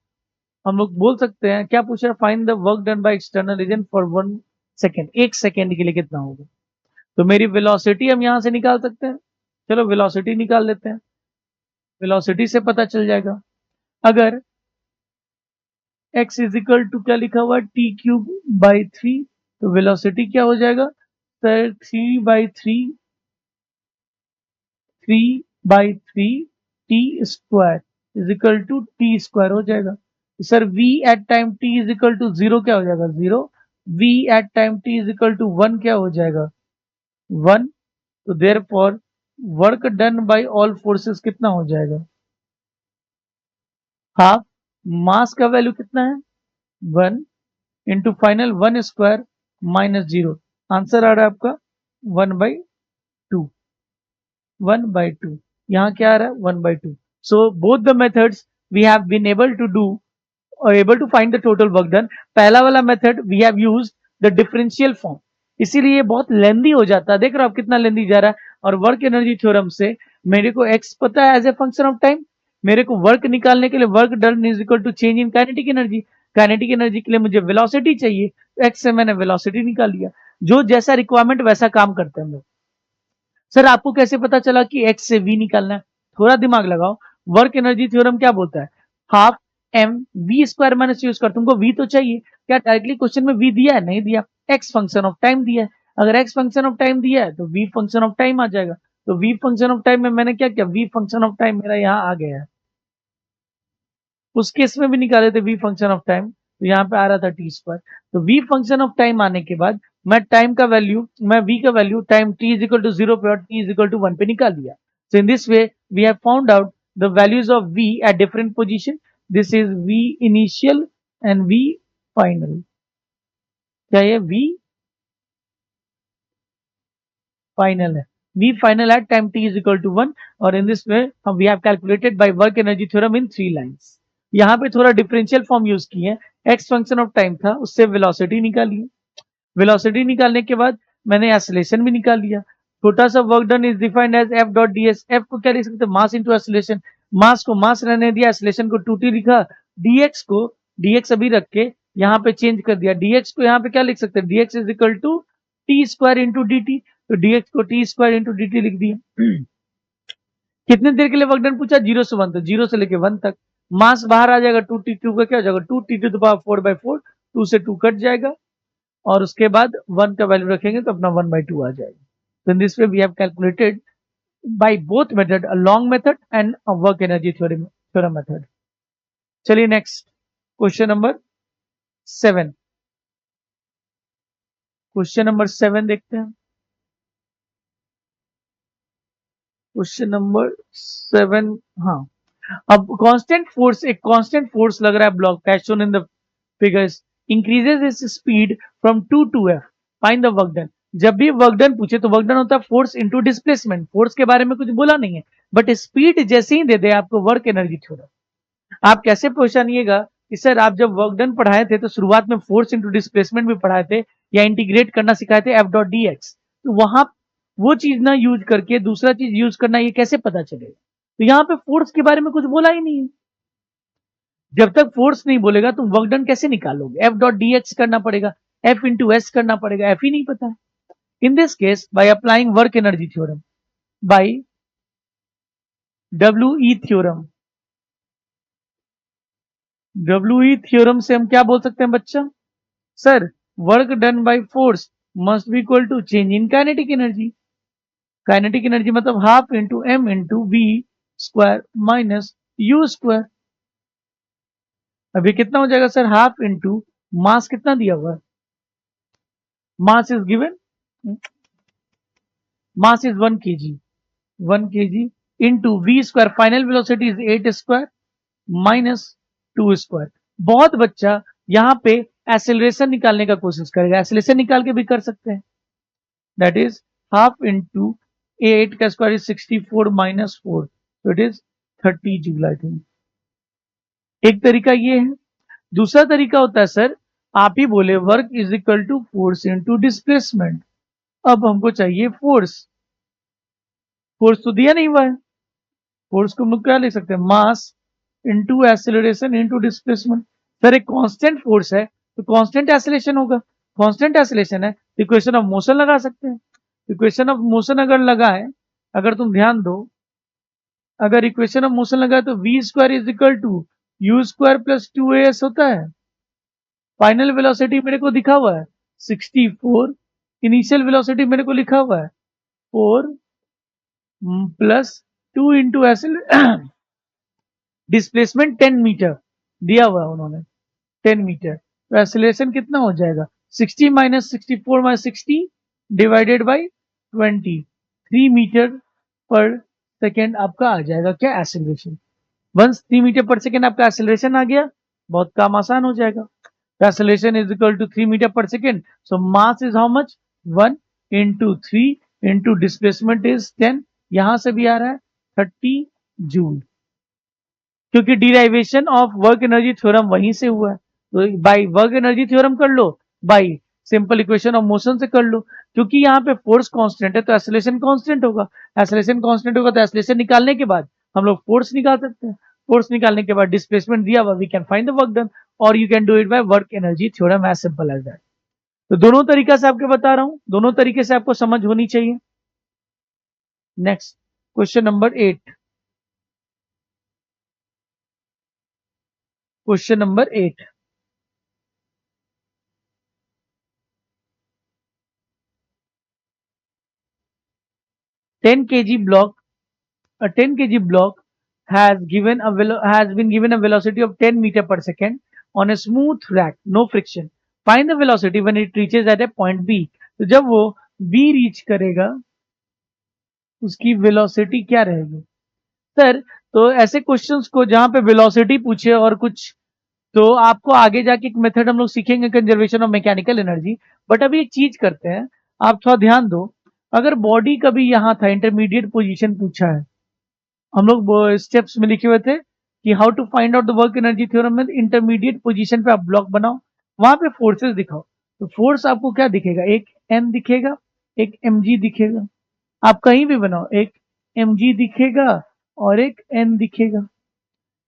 A: हम लोग बोल सकते हैं क्या पूछ रहा है? Find the work done by external reason for 1 second, 1 second के लिए कितना होगा। तो मेरी वेलोसिटी हम यहां से निकाल सकते हैं। चलो वेलोसिटी निकाल लेते हैं, वेलोसिटी से पता चल जाएगा। अगर x इज इक्वल टू क्या लिखा हुआ t³/3, तो वेलोसिटी क्या हो जाएगा sir? 3/3 t square is equal to t square हो जाएगा। तो sir v at time t is equal to 0 क्या हो जाएगा? 0। v at time t is equal to 1 क्या हो जाएगा? 1। तो therefore work done by all forces कितना हो जाएगा? हाफ। मास का वैल्यू कितना है 1 into final 1 square minus 0। Answer आ रहा है आपका 1/2। 1/2 यहाँ क्या आ रहा है 1/2। So both the methods we have been able to do और able to find the total work done. पहला वाला method we have used the differential form, इसीलिए ये बहुत लेंदी हो जाता है। देख रहे हो आप कितना लेंदी जा रहा है। और वर्क एनर्जी थ्योरम से मेरे को एक्स पता है as a function of time, मेरे को वर्क निकालने के लिए work done is equal to change in kinetic energy, kinetic energy के लिए मुझे वेलोसिटी चाहिए, तो एक्स से मैंने वेलोसिटी निकाल लिया। जो जैसा रिक्वायरमेंट वैसा काम करते हैं हम लोग। सर आपको कैसे पता चला कि एक्स से वी निकालना है? थोड़ा दिमाग लगाओ। वर्क एनर्जी थ्योरम क्या बोलता है? Half m v square minus u square. तुमको वी तो चाहिए, क्या डायरेक्टली क्वेश्चन में वी दिया है? नहीं दिया। एक्स फंक्शन ऑफ टाइम दिया है, अगर एक्स फंक्शन ऑफ टाइम दिया है तो वी फंक्शन ऑफ टाइम आ जाएगा। तो वी फंक्शन ऑफ टाइम में मैंने क्या किया? वी फंक्शन ऑफ टाइम मेरा यहाँ आ गया है। उस केस में भी निकाले थे वी फंक्शन ऑफ टाइम, तो यहाँ पे आ रहा था टी स्क्वायर। तो वी फंक्शन ऑफ टाइम आने के बाद मैं टाइम का वैल्यू, मैं वी का value time t is equal to 0 पे और t इज इक्वल टू 1 पे निकाल दिया। So in this way we have found out the values of v at different position. This is v initial and v final. क्या ये v final है? v final at time t is equal to 1। और in this way हम we have calculated by work energy theorem in 3 lines. यहाँ पे थोड़ा differential form use किए हैं, एक्स फंक्शन ऑफ टाइम था उससे वेलोसिटी निकाली, वेलोसिटी निकालने के बाद मैंने एक्सेलरेशन भी निकाल लिया। छोटा सा work done is defined as f dot d s. F को क्या लिख सकते हैं? मास इंटू एक्सेलरेशन। मास को मास रहने दिया, एक्सेलरेशन को 2t लिखा, dx को dx अभी रख के यहाँ पे चेंज कर दिया। dx को यहाँ पे क्या लिख सकते हैं? dx is equal to t square into d t, तो dx को t square into d t लिख दिया। कितने देर के लिए वर्क डन पूछा? 0 से 1 तक, 0 से लेके 1 तक। मास बाहर आ जाएगा 2t, का क्या हो जाएगा 2t टू द पावर 4/4, 2 से 2 कट जाएगा और उसके बाद 1 का वैल्यू रखेंगे तो अपना 1/2 आ जाएगा। तो in this way we have calculated by both method, a long method and a work energy theorem method. चलिए next question number 7। Question number 7 देखते हैं। क्वेश्चन नंबर 7, हाँ। अब कांस्टेंट फोर्स, एक कांस्टेंट फोर्स लग रहा है ब्लॉक का, shown in the figures, increases its speed from 2 to f, find the work done. जब भी वर्क डन पूछे तो वर्क डन होता है फोर्स इनटू डिस्प्लेसमेंट। फोर्स के बारे में कुछ बोला नहीं है, बट स्पीड जैसे ही दे दे आपको वर्क एनर्जी थ्योरम। आप कैसे पहचानिएगा कि सर आप जब वर्क डन पढ़ाए थे तो शुरुआत में फोर्स इनटू डिस्प्लेसमेंट भी पढ़ाए थे या इंटीग्रेट करना सिखाए थे एफ डॉट डी एक्स, तो वहां वो चीज ना यूज करके दूसरा चीज यूज करना, ये कैसे पता चलेगा? तो यहाँ पे फोर्स के बारे में कुछ बोला ही नहीं है। जब तक फोर्स नहीं बोलेगा तुम वर्क डन कैसे निकालोगे? एफ डॉट डी एक्स करना पड़ेगा, एफ इंटू एस करना पड़ेगा, एफ ही नहीं पता है। In this case by applying work energy theorem, by W E theorem, W E theorem से हम क्या बोल सकते हैं बच्चा? Sir work done by force must be equal to change in kinetic energy. Kinetic energy मतलब half into m into v square minus u square. अब ये कितना हो जाएगा सर? हाफ इंटू मास कितना दिया हुआ है? Mass is given, mass is 1 kg, 1 kg into v square, final velocity is 8 square minus 2 square. बहुत बच्चा यहाँ पे एक्सेलरेशन निकालने का कोशिश करेगा, एक्सेलरेशन निकाल के भी कर सकते हैं। दैट इज हाफ इंटू 8 का स्क्वायर इज 64 माइनस 4, तो it is 30 joule I think. एक तरीका ये है। दूसरा तरीका होता है सर, आप ही बोले work is equal to force into displacement. अब हमको चाहिए फोर्स, फोर्स तो दिया नहीं हुआ है, फोर्स को हम क्या लिख सकते हैं? मास into acceleration into displacement. Sir एक कांस्टेंट फोर्स है तो कांस्टेंट एक्सेलरेशन होगा, कांस्टेंट एक्सेलरेशन है तो इक्वेशन ऑफ मोशन लगा सकते हैं। इक्वेशन ऑफ मोशन अगर लगाए, अगर तुम ध्यान दो, अगर इक्वेशन ऑफ मोशन लगाए तो v square is equal to u square plus 2as होता है। फाइनल वेलोसिटी मेरे को दिखा हुआ है 64, इनिशियल वेलोसिटी मेरे को लिखा हुआ है 4 प्लस 2 इंटू डिस्प्लेसमेंट 10 मीटर दिया हुआ है उन्होंने, 10 मीटर। तो एक्सेलरेशन कितना हो जाएगा? 60 minus 64 minus 60 divided by 20, 3 metre पर सेकेंड आपका आ जाएगा क्या? एक्सेलरेशन। वंस 3 मीटर पर सेकेंड आपका एक्सेलरेशन आ गया, बहुत काम आसान हो जाएगा। Acceleration is equal to 3 metre पर second, so mass is how much? 1 into 3 into displacement is 10, यहां से भी आ रहा है 30 जूल, क्योंकि derivation of work energy theorem वहीं से हुआ है। तो बाय वर्क एनर्जी थ्योरम कर लो, by simple equation of motion से कर लो। क्योंकि यहाँ पे फोर्स कांस्टेंट है तो एक्सेलरेशन कांस्टेंट होगा, एक्सेलरेशन कांस्टेंट होगा तो एक्सेलरेशन निकालने के बाद हम लोग फोर्स निकाल सकते हैं। फोर्स निकालने के बाद डिस्प्लेसमेंट दिया हुआ, we can find the work done, और you can do it by work energy theorem, as simple as that. तो दोनों तरीका से आपको बता रहा हूं, दोनों तरीके से आपको समझ होनी चाहिए। Next question number 8, question number 8, a 10 kg block has been given a velocity of 10 meter per second on a smooth rack, no friction. Find the velocity when it reaches at a point B. तो जब वो B reach करेगा उसकी velocity क्या रहेगी? Sir तो ऐसे questions को जहां पे वेलोसिटी पूछे और कुछ, तो आपको आगे जाके एक मेथड हम लोग सीखेंगे conservation of mechanical energy. But अभी एक चीज करते हैं, आप थोड़ा ध्यान दो। अगर बॉडी कभी यहां था, इंटरमीडिएट पोजीशन पूछा है, हम लोग स्टेप्स में लिखे हुए थे कि how to find out the work energy theorem में इंटरमीडिएट पोजीशन पे आप ब्लॉक बनाओ, वहां पे फोर्सेस दिखाओ। तो फोर्स आपको क्या दिखेगा? एक एन दिखेगा, एक mg दिखेगा। आप कहीं भी बनाओ, एक mg दिखेगा और एक n दिखेगा।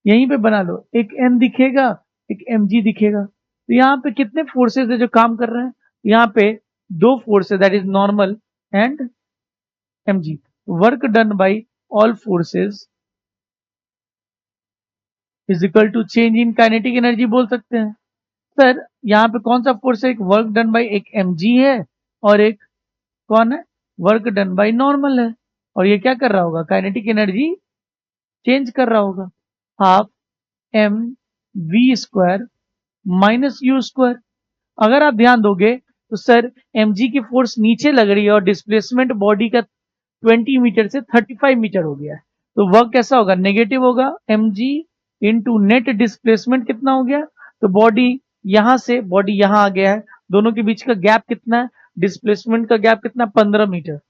A: यहीं पे बना लो, एक n दिखेगा, एक mg दिखेगा। तो यहाँ पे कितने फोर्सेस है जो काम कर रहे हैं? यहाँ पे दो फोर्स है, that is normal and mg। Work done by all forces is equal to change in kinetic energy बोल सकते हैं। सर यहाँ पे कौन सा फोर्स है? एक वर्क डन बाई एक mg है और एक कौन है? वर्क डन बाई नॉर्मल है। और ये क्या कर रहा होगा? काइनेटिक एनर्जी चेंज कर रहा होगा, half m v square minus u square. अगर आप ध्यान दोगे तो सर mg की फोर्स नीचे लग रही है और डिस्प्लेसमेंट बॉडी का 20 मीटर से 35 मीटर हो गया है, तो वर्क कैसा होगा? नेगेटिव होगा। mg इंटू नेट डिस्प्लेसमेंट कितना हो गया? तो बॉडी यहां से बॉडी यहां आ गया है, दोनों के बीच का गैप कितना है? डिस्प्लेसमेंट का गैप कितना? 15 मीटर।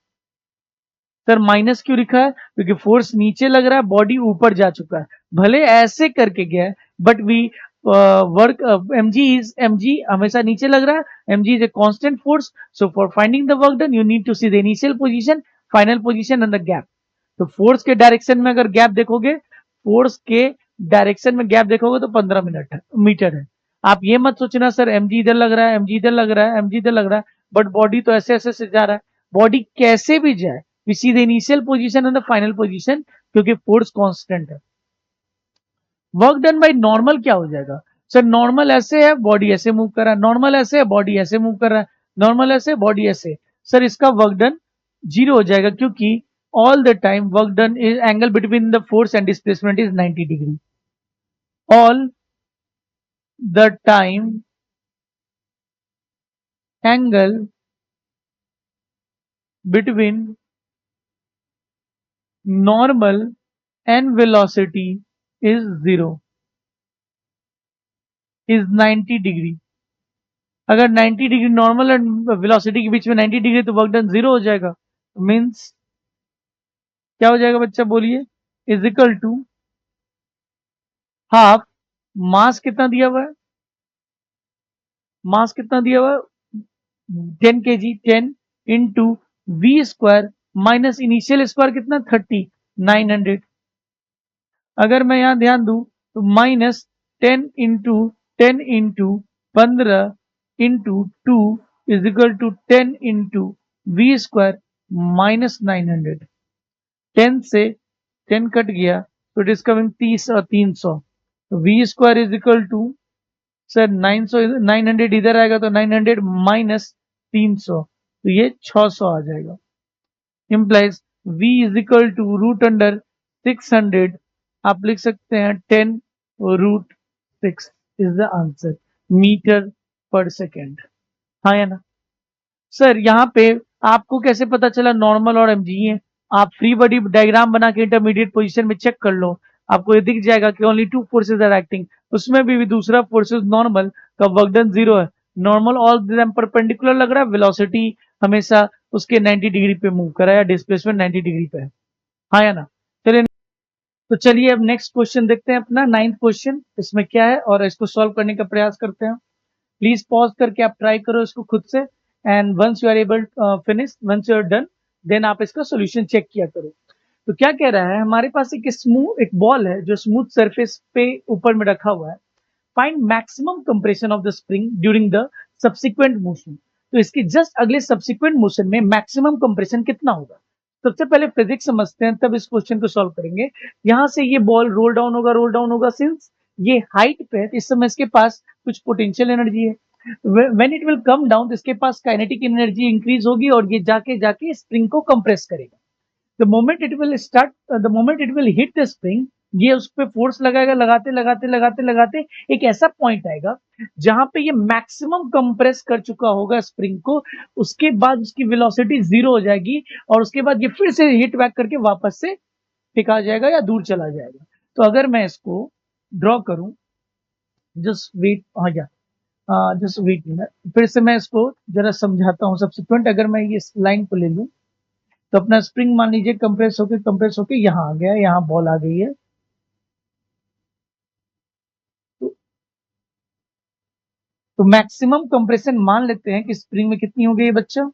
A: सर माइनस क्यों लिखा है? क्योंकि फोर्स नीचे लग रहा है, बॉडी ऊपर जा चुका है, भले ऐसे करके गया है बट वी वर्क mg हमेशा नीचे लग रहा है। mg is a constant force, so for finding the work done you need to see the initial position, final position and the gap. तो फोर्स के डायरेक्शन में अगर गैप देखोगे, फोर्स के डायरेक्शन में गैप देखोगे तो 15 मीटर है। आप ये मत सोचना सर mg इधर लग रहा है, mg इधर लग रहा है, mg इधर लग रहा है, बट बॉडी तो ऐसे ऐसे से जा रहा है। बॉडी कैसे भी जाए, we see the initial position and the final position, क्योंकि फोर्स कांस्टेंट है। वर्क डन बाय नॉर्मल क्या हो जाएगा सर? नॉर्मल ऐसे है, बॉडी ऐसे मूव कर रहा है, नॉर्मल ऐसे है, बॉडी ऐसे मूव कर रहा है, नॉर्मल ऐसे, बॉडी ऐसे। सर इसका वर्क डन 0 हो जाएगा, क्योंकि all the time work done is angle between the force and displacement is 90 degree. All the time angle between normal and velocity is 0, is 90 degree. अगर 90 डिग्री नॉर्मल एंड वेलोसिटी के बीच में 90 degree तो work done 0 हो जाएगा। Means क्या हो जाएगा बच्चा, बोलिए? Is equal to half, mass कितना दिया हुआ है, मास कितना दिया हुआ है 10 kg, 10 into v square minus initial square कितना 30, 900। अगर मैं यहां ध्यान दूं तो minus 10 into 2 is equal to 10 into v square minus 900। 10 से 10 कट गया तो इट इज कमिंग 30 और 300। V square is equal to sir 900, 900 इधर आएगा तो 900 माइनस 300, तो ये 600 आ जाएगा। Implies v is equal to root under 600, आप लिख सकते हैं 10 root 6 is the answer, metre पर सेकेंड। हाँ या ना? सर यहाँ पे आपको कैसे पता चला नॉर्मल और mg है? आप फ्री बॉडी डायग्राम बना के इंटरमीडिएट पोजीशन में चेक कर लो, आपको ये दिख जाएगा कि ओनली 2 फोर्सेज आर एक्टिंग। उसमें भी दूसरा फोर्सेज नॉर्मल का वर्क डन 0 है। नॉर्मल ऑल देम परपेंडिकुलर लग रहा है, वेलोसिटी हमेशा उसके 90 डिग्री पे मूव कर रहा है, डिस्प्लेसमेंट 90 डिग्री पे है। हाँ या ना? चलिए, तो चलिए अब नेक्स्ट क्वेश्चन देखते हैं, अपना 9th क्वेश्चन इसमें क्या है और इसको सॉल्व करने का प्रयास करते हैं। प्लीज पॉज करके आप ट्राई करो इसको खुद से, and once you are able finish, once you are done, then आप इसका सॉल्यूशन चेक किया करो। तो क्या कह रहा है, हमारे पास एक बॉल है जो स्मूथ सरफेस पे ऊपर में रखा हुआ है। Find maximum compression of the spring during the subsequent motion. तो इसके जस्ट अगले सब्सिक्वेंट मोशन में मैक्सिमम कंप्रेशन कितना होगा? सबसे पहले फिजिक्स समझते हैं, तब इस क्वेश्चन को सॉल्व करेंगे। यहां से ये बॉल रोल डाउन होगा, रोल डाउन होगा, सिंस ये हाइट पे है, इस समय इसके पास कुछ पोटेंशियल एनर्जी है। When it will come down तो इसके पास काइनेटिक एनर्जी इंक्रीज होगी और ये जाके जाके स्प्रिंग को कंप्रेस करेगा। The moment it will start, the moment it will hit the spring, ये उस पर फोर्स लगाएगा, लगाते लगाते लगाते लगाते एक ऐसा पॉइंट आएगा जहां पे ये मैक्सिमम कंप्रेस कर चुका होगा स्प्रिंग को। उसके बाद उसकी वेलोसिटी 0 हो जाएगी और उसके बाद ये फिर से हिट बैक करके वापस से फेंका जाएगा या दूर चला जाएगा। तो अगर मैं इसको ड्रॉ करूं, जस्ट वेट, हाँ या जस्ट वेट मिनट, फिर से मैं इसको जरा समझाता हूँ सब्सिक्वेंट। अगर मैं ये लाइन को ले लूं तो अपना स्प्रिंग मान लीजिए कंप्रेस होके यहाँ आ गया, यहाँ बॉल आ गई है। तो मैक्सिमम कंप्रेशन मान लेते हैं कि स्प्रिंग में कितनी हो गई बच्चा,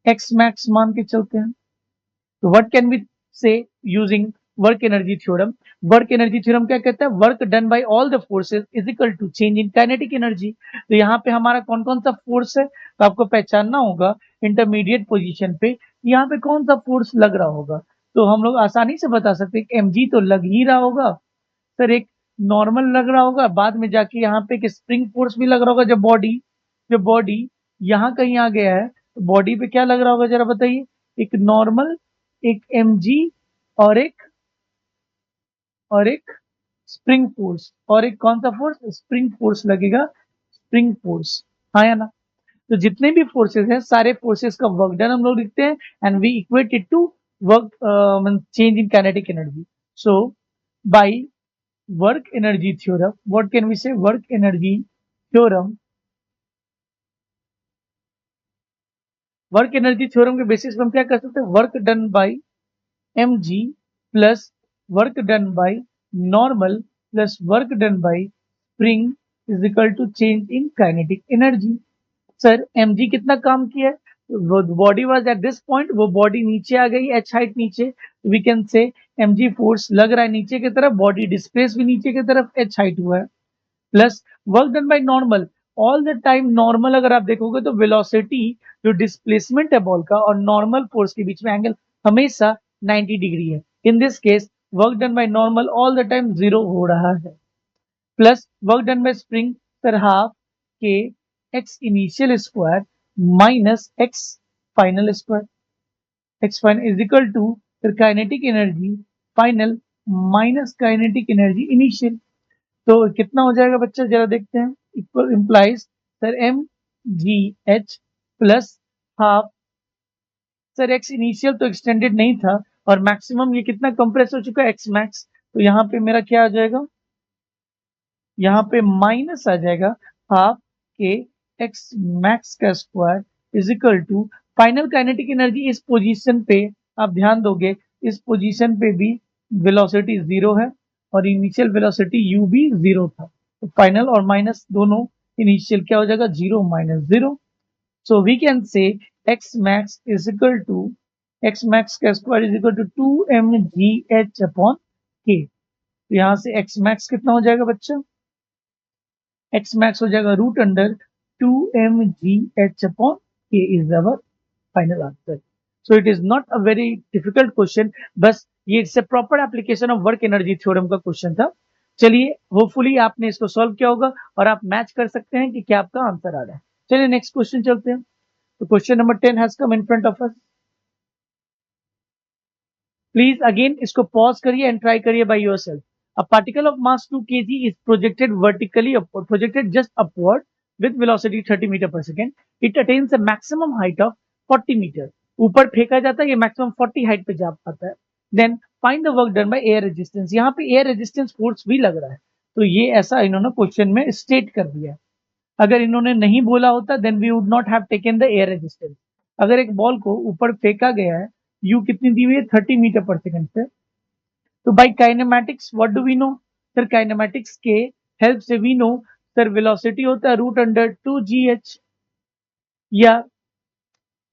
A: एक्स मैक्स मान के चलते हैं। तो what can we say using work energy theorem? Work energy theorem क्या कहता है, work done by all the forces is equal to change in kinetic energy. तो यहाँ पे हमारा कौन कौन सा फोर्स है, तो आपको पहचानना होगा इंटरमीडिएट पोजीशन पे यहाँ पे कौन सा फोर्स लग रहा होगा। तो हम लोग आसानी से बता सकते हैं कि mg तो लग ही रहा होगा सर, एक नॉर्मल लग रहा होगा, बाद में जाके यहाँ पे एक स्प्रिंग फोर्स भी लग रहा होगा। जब बॉडी यहाँ कहीं आ गया है तो बॉडी पे क्या लग रहा होगा जरा बताइए, एक नॉर्मल, एक mg और एक स्प्रिंग फोर्स, और एक कौन सा फोर्स, स्प्रिंग फोर्स लगेगा, स्प्रिंग फोर्स। हाँ या ना? तो जितने भी फोर्सेस हैं सारे फोर्सेस का वर्क डन हम लोग लिखते हैं and we equate it to work change in kinetic energy. So by work energy theorem, what can we say, work energy theorem, work energy theorem के बेसिस पे हम क्या कर सकते हैं, work done by mg plus work done by normal plus work done by spring is equal to change in kinetic energy. Sir mg कितना काम किया है, वो body was at this point, वो बॉडी नीचे आ गई, एच हाइट नीचे, we can say mg force लग रहा है नीचे की तरफ, बॉडी डिस्प्लेस भी नीचे की तरफ, एच हाइट हुआ है, plus work done by normal. All the time normal अगर आप देखोगे तो वेलोसिटी, जो डिस्प्लेसमेंट है बॉल का और नॉर्मल फोर्स के बीच में एंगल हमेशा 90 डिग्री है। In this case work done by normal all the time zero हो रहा है, plus work done by spring पर हाफ के x initial square minus x final square, x final is equal to फिर kinetic energy final minus kinetic energy initial. तो कितना हो जाएगा बच्चा, जरा देखते हैं। Equal implies sir m g h plus half, sir x initial तो एक्सटेंडेड नहीं था और मैक्सिमम ये कितना कंप्रेस हो चुका है, एक्स मैक्स, तो यहाँ पे मेरा क्या आ जाएगा, यहाँ पे माइनस आ जाएगा हाफ के एक्स मैक्स का square is equal to final kinetic energy. इस पोजीशन पे आप ध्यान दोगे, इस पोजीशन पे भी वेलोसिटी जीरो है और इनिशियल वेलोसिटी यू भी जीरो था, तो फाइनल और माइनस दोनों इनिशियल क्या हो जाएगा, zero minus zero. So we can say x max is equal to, x max का square is equal to 2mgh upon k. तो यहाँ से एक्स मैक्स कितना हो जाएगा बच्चा, एक्स मैक्स हो जाएगा root under 2mgh upon k is our final answer. So it is not a very difficult question, बस ये it's a proper application of work energy theorem का क्वेश्चन था। चलिए होपफुली आपने इसको सॉल्व किया होगा और आप मैच कर सकते हैं कि क्या आपका आंसर आ रहा है। चलिए नेक्स्ट क्वेश्चन चलते हैं। तो question number 10 has come in front of us. Please again इसको पॉज करिए एंड ट्राई करिए by yourself. A particle of mass 2 kg is projected vertically upward, projected just upward with velocity 30 meter per second. It attains a maximum height of 40 meter. ऊपर फेंका जाता है, ये maximum 40 height पे जा पाता है। Then find the work done by air resistance. यहाँ पे एयर रेजिस्टेंस फोर्स भी लग रहा है, तो ये ऐसा इन्होंने क्वेश्चन में स्टेट कर दिया है। अगर इन्होंने नहीं बोला होता then we would not have taken the air resistance. अगर एक बॉल को ऊपर फेंका गया है, यू कितनी दी हुई है, 30 मीटर पर सेकंड से, तो by kinematics what do we know, sir kinematics के हेल्प से वी नो सर वेलोसिटी होता है रूट अंडर 2gh, या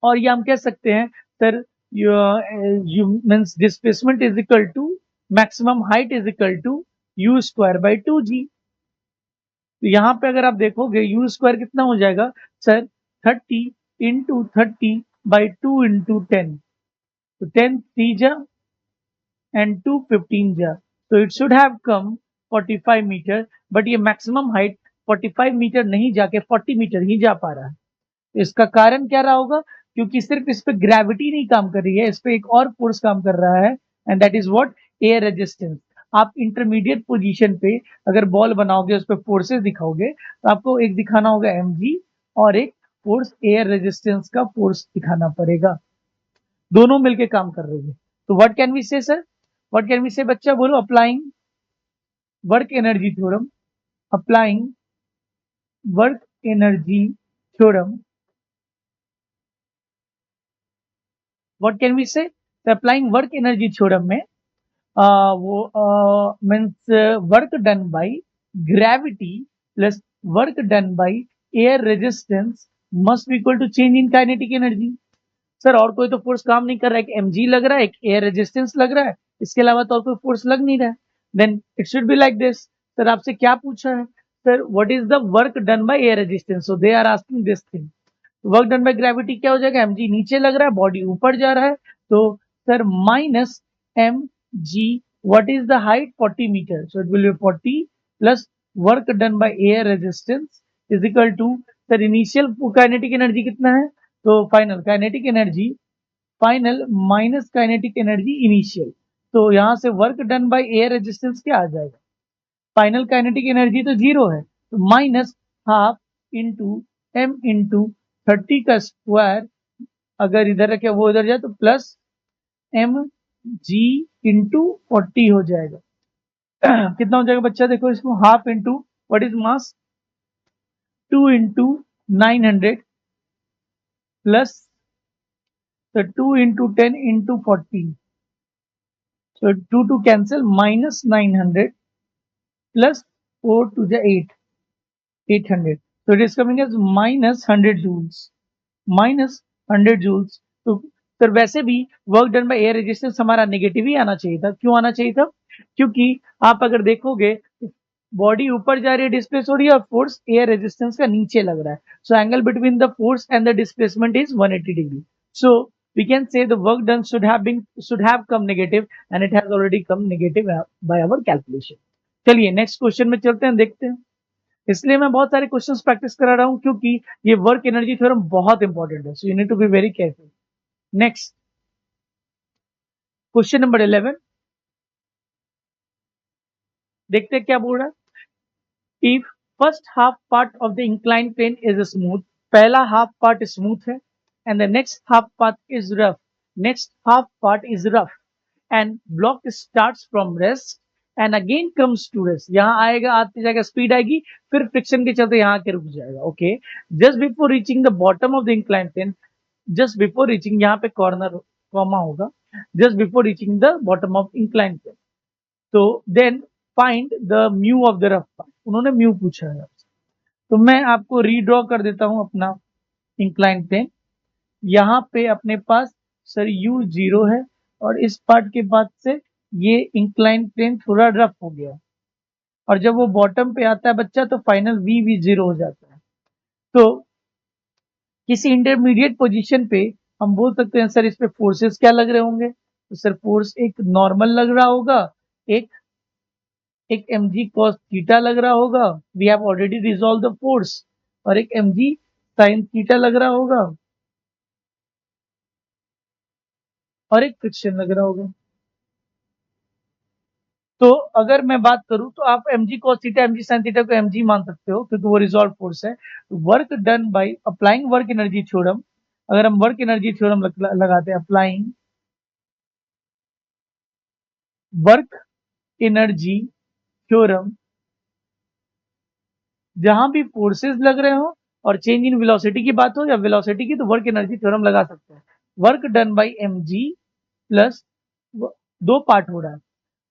A: और ये हम कह सकते हैं sir you means displacement is equal to maximum height is equal to u square by 2g। तो यहाँ पे अगर आप देखोगे यू स्क्वायर कितना हो जाएगा सर, 30 इंटू 30 बाई 2 इंटू 10, तो 10 3 जा एंड 2 15 जा, तो it should have come 45 metre, but ये मैक्सिमम हाइट 45 मीटर नहीं जाके 40 मीटर ही जा पा रहा है। तो इसका कारण क्या रहा होगा, क्योंकि सिर्फ इस पे ग्रेविटी नहीं काम कर रही है, इस पे एक और फोर्स काम कर रहा है and that is what, air resistance. आप इंटरमीडिएट पोजीशन पे अगर बॉल बनाओगे, उस पर फोर्सेस दिखाओगे, तो आपको एक दिखाना होगा mg और एक फोर्स एयर रेजिस्टेंस का फोर्स दिखाना पड़ेगा, दोनों मिलके काम कर रही है। तो what can we say sir, what can we say बच्चा बोलो, applying work energy theorem, applying work energy theorem, what can we say, applying work energy theorem में वो means work done by gravity plus work done by air resistance must be equal to change in kinetic energy. Sir और कोई तो force काम नहीं कर रहा है, एक mg लग रहा है, एक एयर रेजिस्टेंस लग रहा है, इसके अलावा तो और कोई फोर्स लग नहीं रहा है, then it should be like this. Sir आपसे क्या पूछा है, sir what is the work done by air resistance, so they are asking this thing. Work done by gravity क्या हो जाएगा, mg नीचे लग रहा है, बॉडी ऊपर जा रहा है, तो sir minus mg, what is the height 40 metre, so it will be 40 plus work done by air resistance is equal to, sir initial kinetic energy कितना है, तो final kinetic energy final minus kinetic energy initial. तो यहां से work done by air resistance क्या आ जाएगा, final kinetic energy तो जीरो है, तो minus half into m into 30 का स्क्वायर, अगर इधर रखे वो इधर जाए तो प्लस एम जी इंटू 40 हो जाएगा। कितना हो जाएगा बच्चा, देखो इसको half into what is mass 2 into 900 plus, तो 2 into 10 into 40, so 2 to cancel minus 900 plus 4 to the 8, 800. So it is coming as minus 100 joules. Minus 100 joules. तो सर वैसे भी work done by air resistance हमारा negative ही आना चाहिए था। क्यों आना चाहिए था? क्योंकि आप अगर देखोगे बॉडी ऊपर जा रही है, डिस्प्लेस हो रही है, और फोर्स एयर रेजिस्टेंस का नीचे लग रहा है। So angle between the force and the displacement is 180 degree. So we can say the work done should have come negative, and it has already come negative by our calculation. चलिए next question में चलते हैं, देखते हैं। इसलिए मैं बहुत सारे क्वेश्चंस प्रैक्टिस करा रहा हूं क्योंकि ये वर्क एनर्जी थ्योरम बहुत इंपॉर्टेंट है। So you need to be very careful. Next question number 11, देखते हैं क्या बोल रहा है। If first half part of the incline plane is smooth, पहला हाफ पार्ट स्मूथ है, and the next half part is rough, next half part is rough, and block starts from rest and again comes to rest. यहाँ आएगा, आते जाएगा, speed आएगी, फिर friction के चलते यहाँ आके रुक जाएगा। Okay, just before reaching the bottom of the incline plane, just before reaching, यहाँ पे कॉर्नर कॉमा होगा, just before reaching the bottom of incline plane. तो then find the mu of the rough part, उन्होंने mu पूछा है आपसे। तो मैं आपको रीड्रॉ कर देता हूं अपना इंक्लाइन प्लेन। यहाँ पे अपने पास सर u 0 है, और इस पार्ट के बाद से ये इंक्लाइन प्लेन थोड़ा रफ हो गया, और जब वो बॉटम पे आता है बच्चा तो फाइनल v 0 हो जाता है। तो किसी इंटरमीडिएट पोजीशन पे हम बोल सकते हैं सर इस पे फोर्सेस क्या लग रहे होंगे। तो सर फोर्स एक नॉर्मल लग रहा होगा, एक एक mg cos थीटा लग रहा होगा, we have already resolve the force, और एक mg sin थीटा लग रहा होगा, और एक फ्रिक्शन लग रहा होगा। तो अगर मैं बात करूं तो आप mg cos theta mg sin theta को mg मान सकते हो क्योंकि वो रिजॉल्व फोर्स है। Work done bye applying work energy theorem, अगर हम वर्क एनर्जी थ्योरम लगाते हैं, अप्लाइंग वर्क एनर्जी थ्योरम, जहां भी फोर्सेस लग रहे हो और चेंज इन वेलोसिटी की बात हो या वेलोसिटी की, तो वर्क एनर्जी थ्योरम लगा सकते हैं। Work done by mg plus, दो पार्ट हो रहा है,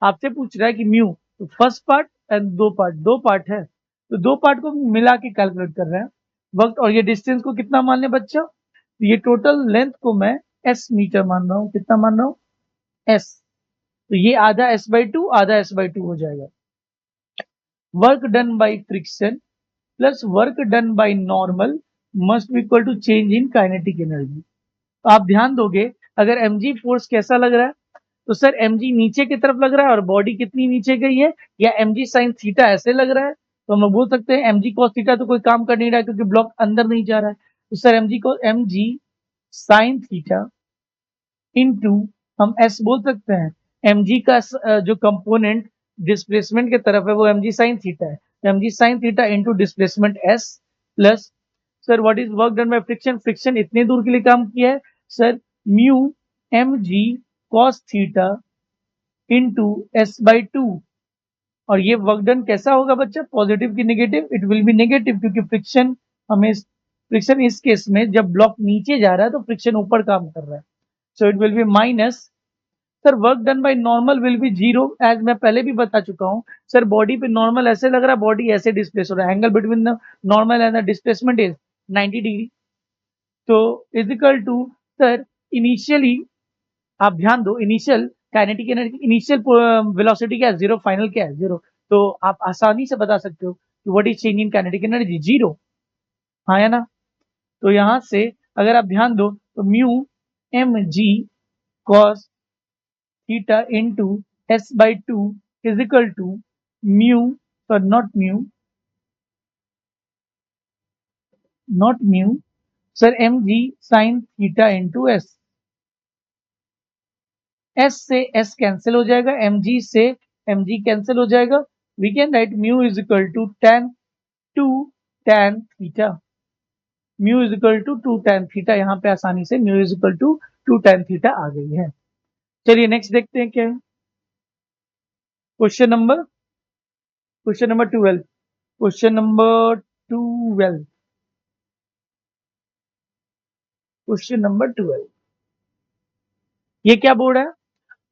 A: आपसे पूछ रहा है कि म्यू, तो फर्स्ट पार्ट एंड दो पार्ट है, तो दो पार्ट को मिला के कैलकुलेट कर रहे हैं वक्त। और ये डिस्टेंस को कितना मान लें बच्चा, तो ये टोटल लेंथ को मैं s मीटर मान रहा हूँ। कितना मान रहा हूँ? s। तो ये आधा s/2 आधा s/2 हो जाएगा। Work done by friction plus work done by normal must be equal to change in kinetic energy. तो आप ध्यान दोगे, अगर mg फोर्स कैसा लग रहा है, तो सर mg नीचे की तरफ लग रहा है और बॉडी कितनी नीचे गई है, या mg sin थीटा ऐसे लग रहा है, तो हम बोल सकते हैं mg cos थीटा तो कोई काम कर नहीं रहा है क्योंकि ब्लॉक अंदर नहीं जा रहा है। तो sir mg sin theta into, हम s बोल सकते हैं, mg का जो कंपोनेंट डिस्प्लेसमेंट की तरफ है वो mg sin थीटा है, तो mg sin theta into displacement s plus, sir what is work done by friction, friction इतने दूर के लिए काम किया है sir, mu mg cos theta into s/2। और ये वर्क डन कैसा होगा बच्चा, पॉजिटिव की negative, it will B negative, क्योंकि फ्रिक्शन इस केस में जब ब्लॉक नीचे जा रहा है तो फ्रिक्शन ऊपर काम कर रहा है, so it will be minus. Sir work done by normal will be zero, as मैं पहले भी बता चुका हूं सर, बॉडी पे नॉर्मल ऐसे लग रहा है, बॉडी ऐसे डिस्प्लेस हो रहा है, angle between the normal and the displacement is 90 degree. तो इजिकल टू, सर इनिशियली आप ध्यान दो, initial kinetic energy, initial velocity क्या है, जीरो, फाइनल क्या है, जीरो। तो आप आसानी से बता सकते हो कि what is change in kinetic energy, zero. हाँ या ना? तो यहां से अगर आप ध्यान दो तो mu mg cos theta into s/2 is equal to mu, sorry not mu sir, mg sin theta into s। s से s कैंसिल हो जाएगा, mg से mg कैंसिल हो जाएगा, we can write mu is equal to tan theta, mu is equal to 2 tan theta, यहाँ पे आसानी से mu is equal to 2 tan theta आ गई है। चलिए नेक्स्ट देखते हैं क्या है। Question number 12, question number 12, question number 12, ये क्या बोल रहा है,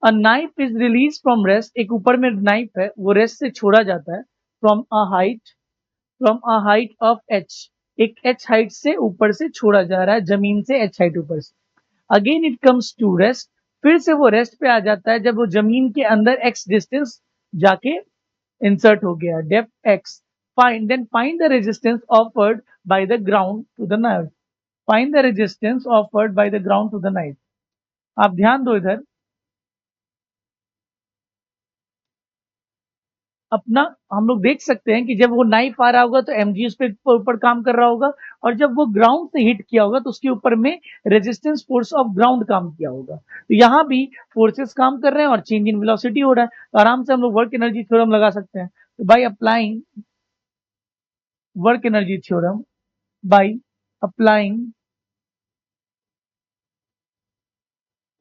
A: a knife is release from rest, एक ऊपर में नाइफ है वो रेस्ट से छोड़ा जाता है, from a height of h, एक h हाइट से ऊपर से छोड़ा जा रहा है, जमीन से h हाइट ऊपर से। Again it comes to rest, फिर से वो रेस्ट पे आ जाता है जब वो जमीन के अंदर x डिस्टेंस जाके इंसर्ट हो गया, depth x। Find the resistance offered by the ground to the knife. Find the resistance offered by the ground to the knife. आप ध्यान दो इधर, अपना हम लोग देख सकते हैं कि जब वो नाइफ आ रहा होगा तो एमजी उस पे ऊपर काम कर रहा होगा, और जब वो ग्राउंड से हिट किया होगा तो उसके ऊपर में रेजिस्टेंस फोर्स ऑफ ग्राउंड काम किया होगा। तो यहाँ भी फोर्सेस काम कर रहे हैं और चेंज इन वेलोसिटी हो रहा है, तो आराम से हम लोग वर्क एनर्जी थ्योरम लगा सकते हैं। तो bye applying work energy theorem, bye applying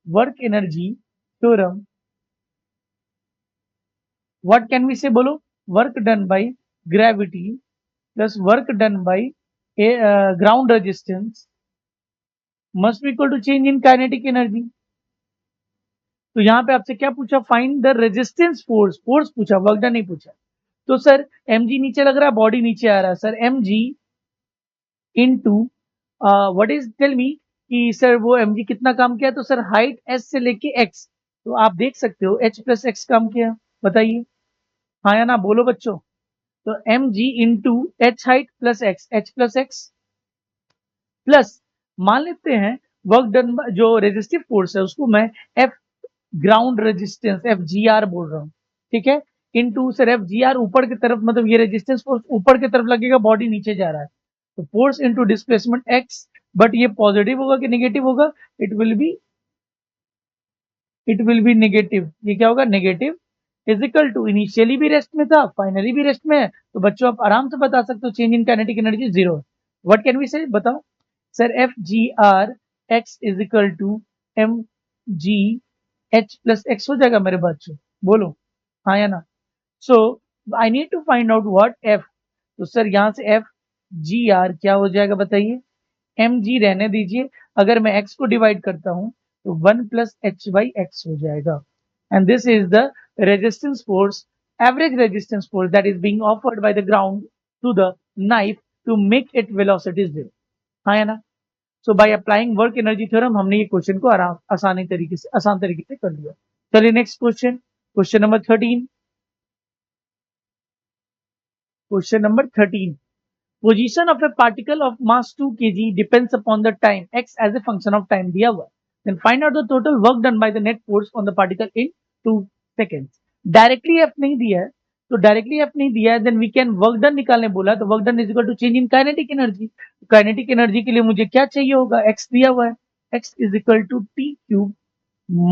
A: work energy theorem, what can we say बोलो? work done by gravity plus work done by a ground resistance must be equal to change in kinetic energy। तो यहाँ पे आपसे क्या पूछा? Find the resistance force, force पूछा, work done नहीं पूछा। तो सर mg नीचे लग रहा है, बॉडी नीचे आ रहा है, sir mg into what is, tell me कि सर वो mg कितना काम किया? तो सर हाइट s से लेके x, तो आप देख सकते हो h प्लस x काम किया, बताइए हाँ या ना, बोलो बच्चों। तो mg इंटू h height plus x, h plus x plus, मान लेते हैं वर्क डन जो रेजिस्टिव फोर्स है उसको मैं f ground resistance f g r बोल रहा हूँ, ठीक है, into sir F g r ऊपर की तरफ, मतलब ये रेजिस्टेंस फोर्स ऊपर की तरफ लगेगा, बॉडी नीचे जा रहा है, तो force into displacement x, but ये पॉजिटिव होगा कि नेगेटिव होगा? It will B negative. ये क्या होगा? नेगेटिव, इजिकल टू इनिशियली भी रेस्ट में था, फाइनली भी रेस्ट में है, तो बच्चों आप आराम से बता सकते हो change in kinetic energy zero. What can we say, बताओ sir? F g R x is equal to m g h plus x हो जाएगा मेरे बच्चों, बोलो हाँ या ना? So I need to find out what F, तो सर यहाँ से एफ जी आर क्या हो जाएगा बताइए? एम जी रहने दीजिए, अगर मैं एक्स को डिवाइड करता हूं तो 1 + h/x हो जाएगा, and this is the resistance force, average resistance force that is being offered by the ground to the knife to make it velocity zero. हाँ या ना? So by applying work energy theorem हमने ये question को आसान तरीके से कर लिया। चलिए next question, question number 13। Question number 13, position of a particle of mass 2 kg depends upon the time x as a function of time दिया हुआ। Then find out the total work done by the net force on the particle in 2 seconds। Directly f नहीं दिया है, तो directly f नहीं दिया है, then we can work done निकालने बोला, तो work done is equal to change in kinetic energy. Kinetic energy के लिए मुझे क्या चाहिए होगा? एक्स दिया हुआ है, x is equal to t cube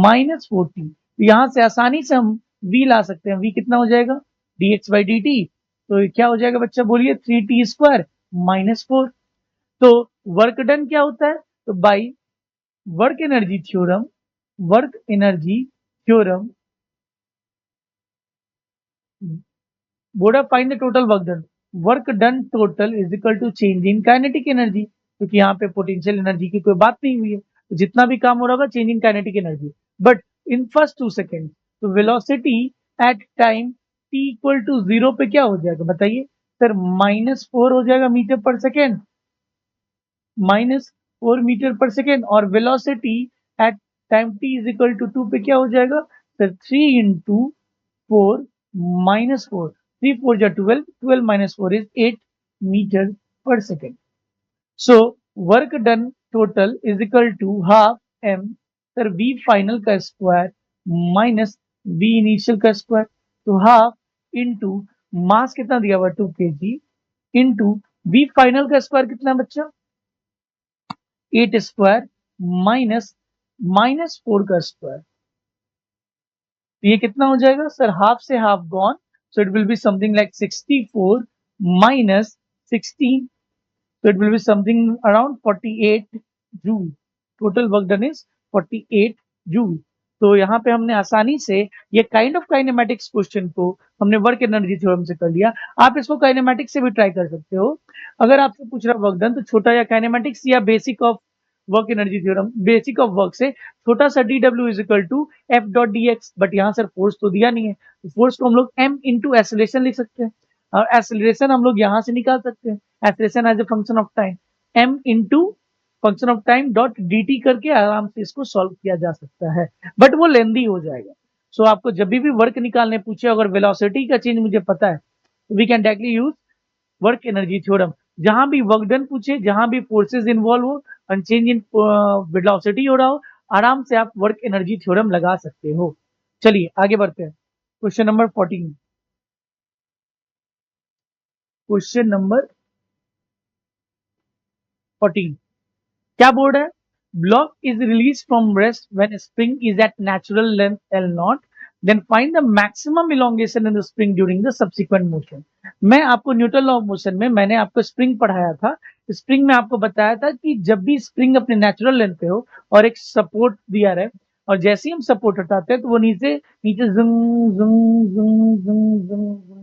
A: minus 4t। यहां से आसानी से हम v ला सकते हैं, v कितना हो जाएगा? dx/dt। तो क्या हो जाएगा बच्चा, बोलिए? 3t² minus 4। तो वर्क डन क्या होता है? तो by work energy theorem, work energy theorem board of find the total work done, work done total is equal to change in kinetic energy, क्योंकि यहाँ पे पोटेंशियल एनर्जी की कोई बात नहीं हुई है, तो जितना भी काम हो रहा होगा change in kinetic energy. But in first 2 second, तो velocity at time t equal to 0 पे क्या हो जाएगा बताइए? सर -4 हो जाएगा मीटर पर सेकेंड, -4 मीटर पर सेकेंड, और velocity at time t is equal to 2 पे क्या हो जाएगा? सर 3 इंटू 4 माइनस 4, 3 4 जा 12, 12 माइनस 4 इज 8 मीटर पर second. So work done total is equal to half m, sir v final का स्क्वायर माइनस v इनिशियल का square, तो half into mass कितना दिया हुआ 2 kg इंटू v फाइनल का square कितना बच्चा? 8 स्क्वायर माइनस -4 का स्क्वायर, तो ये कितना हो जाएगा? सर हाफ से half gone, so it will be something like 64 minus 16, so it will be something around 48 joule। total work done is 48 joule। तो यहाँ पे हमने आसानी से ये काइंड ऑफ काइनेमेटिक्स क्वेश्चन को हमने वर्क एनर्जी थ्योरम से कर लिया। आप इसको काइनेमेटिक्स से भी ट्राई कर सकते हो, अगर आपसे पूछ रहा वर्क डन तो छोटा या काइनेमेटिक्स या basic of work energy theorem, basic of work से छोटा सा dw is equal to f dot dx, but यहाँ सर फोर्स तो दिया नहीं है, तो फोर्स को हम लोग m इंटू एक्सेलरेशन लिख सकते हैं। और एक्सेलरेशन हम लोग यहां से निकाल सकते हैं, acceleration as a function of time, m into function of time dot dt करके आराम से इसको सॉल्व किया जा सकता है, बट वो लेंदी हो जाएगा। सो आपको जब भी वर्क निकालने पूछे, अगर वेलोसिटी का चेंज मुझे पता है, we can directly use work energy theorem. जहां भी वर्क डन पूछे, जहां भी फोर्सेस इन्वॉल्व हो और चेंज इन वेलोसिटी हो रहा हो, आराम से आप वर्क एनर्जी थ्योरम लगा सकते हो। चलिए आगे बढ़ते हैं, क्वेश्चन नंबर 14। क्वेश्चन नंबर 14 क्या बोल रहा है? Block is release from rest when spring is at natural length L naught, then find the maximum elongation in the spring during the subsequent motion. मैं आपको न्यूटन लॉ ऑफ मोशन में मैंने आपको spring पढ़ाया था। स्प्रिंग में आपको बताया था कि जब भी स्प्रिंग अपने नेचुरल लेंथ पे हो और एक सपोर्ट दिया रहे, और जैसे ही हम सपोर्ट हटाते हैं तो वो नीचे नीचे Jung Jung Jung Jung Jung Jung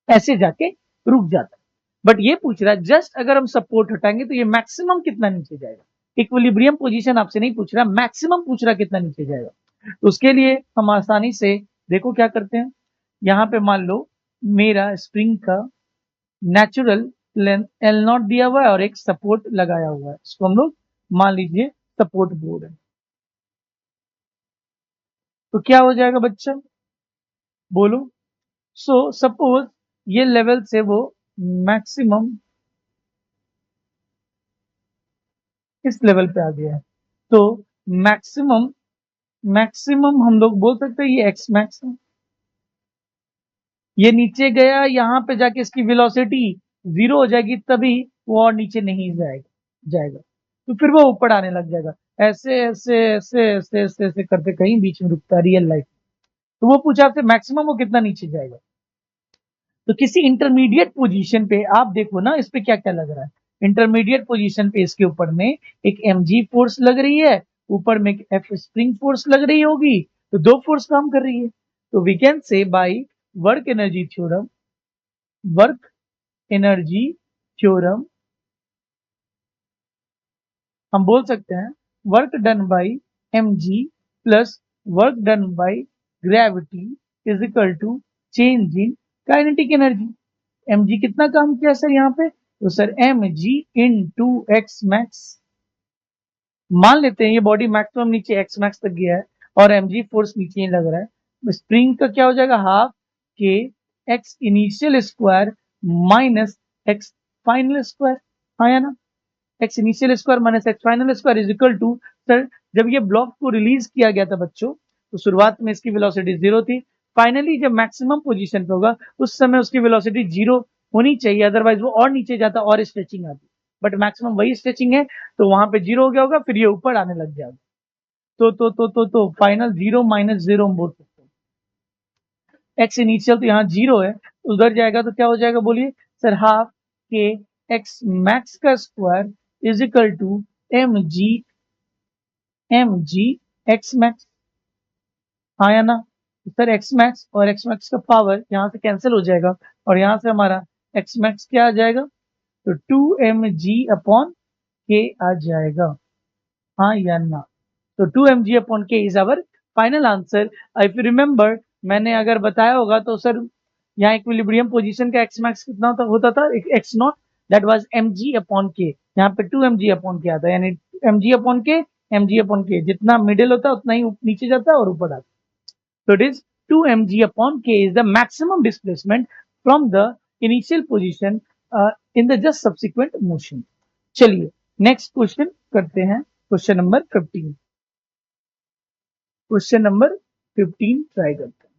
A: ऐसे जाके रुक जाता है। बट ये पूछ रहा है जस्ट अगर हम सपोर्ट हटाएंगे तो ये मैक्सिमम कितना नीचे जाएगा। इक्विलिब्रियम पोजीशन आपसे नहीं पूछ रहा, मैक्सिमम पूछ रहा कितना नीचे जाएगा। तो उसके लिए हम आसानी से देखो क्या करते हैं, यहाँ पे मान लो मेरा स्प्रिंग का नेचुरल लेंथ एल नॉट दिया हुआ है और एक सपोर्ट लगाया हुआ है, इसको हम लोग मान लीजिए सपोर्ट बोर्ड है। तो क्या हो जाएगा बच्चा, बोलो। सो सपोज ये लेवल से वो मैक्सिमम इस लेवल पे आ गया है, तो मैक्सिमम मैक्सिमम हम लोग बोल सकते हैं ये एक्स मैक्स है। ये नीचे गया, यहाँ पे जाके इसकी वेलोसिटी जीरो हो जाएगी, तभी वो और नीचे नहीं जाएगा, तो फिर वो ऊपर आने लग जाएगा, ऐसे ऐसे ऐसे ऐसे ऐसे ऐसे करके कहीं बीच में रुकता है रियल लाइफ। तो वो पूछा आपसे मैक्सिमम वो कितना नीचे जाएगा। तो किसी इंटरमीडिएट पोजीशन पे आप देखो ना, इस पे क्या क्या लग रहा है। इंटरमीडिएट पोजीशन पे इसके ऊपर में एक mg फोर्स लग रही है, ऊपर में एक f स्प्रिंग फोर्स लग रही होगी, तो दो फोर्स काम कर रही है। तो we can say by work energy theorem, work energy theorem हम बोल सकते हैं work done by mg plus work done by gravity is equal to change in kinetic energy. mg कितना काम किया सर यहाँ पे, तो sir mg into x max. मान लेते हैं ये बॉडी मैक्सिमम नीचे एक्स मैक्स तक गया है और mg फोर्स नीचे ही लग रहा है, स्प्रिंग का क्या हो जाएगा, हाफ के x initial square minus x final square. हाँ या ना, x initial square minus x final square is equal to, sir जब ये ब्लॉक को रिलीज किया गया था बच्चों, तो शुरुआत में इसकी वेलोसिटी जीरो थी, फाइनली जब मैक्सिमम पोजीशन पे होगा उस समय उसकी वेलोसिटी जीरो होनी चाहिए, अदरवाइज वो और नीचे जाता और स्ट्रेचिंग आती, बट मैक्सिमम वही स्ट्रेचिंग है, तो वहां पे जीरो हो गया होगा, फिर ये ऊपर आने लग जाएगा। तो फाइनल जीरो माइनस जीरो हम बोल सकते हैं। एक्स इनिशियल तो यहाँ जीरो है, उधर जाएगा तो क्या हो जाएगा बोलिए सर, हाफ के एक्स मैक्स का square is equal to mg x max. हाँ या ना, तो सर एक्स मैक्स और एक्स मैक्स का पावर यहाँ से कैंसिल हो जाएगा और यहाँ से हमारा एक्स मैक्स क्या आ जाएगा, तो 2mg अपॉन के आ जाएगा। हाँ या ना, तो 2mg upon k is our final answer. If you remember मैंने अगर बताया होगा तो सर यहाँ इक्विलिब्रियम पोजीशन का एक्स मैक्स कितना होता था, x naught, that was mg upon k, यहाँ पे 2mg अपॉन के आता है, यानी mg अपॉन के, mg अपॉन के, जितना मिडिल होता है उतना ही नीचे जाता है और ऊपर आता है। So it is 2mg upon k is the maximum displacement from the initial position in the just subsequent motion. चलिए नेक्स्ट क्वेश्चन करते हैं, question number 15। Question number 15 try करते हैं।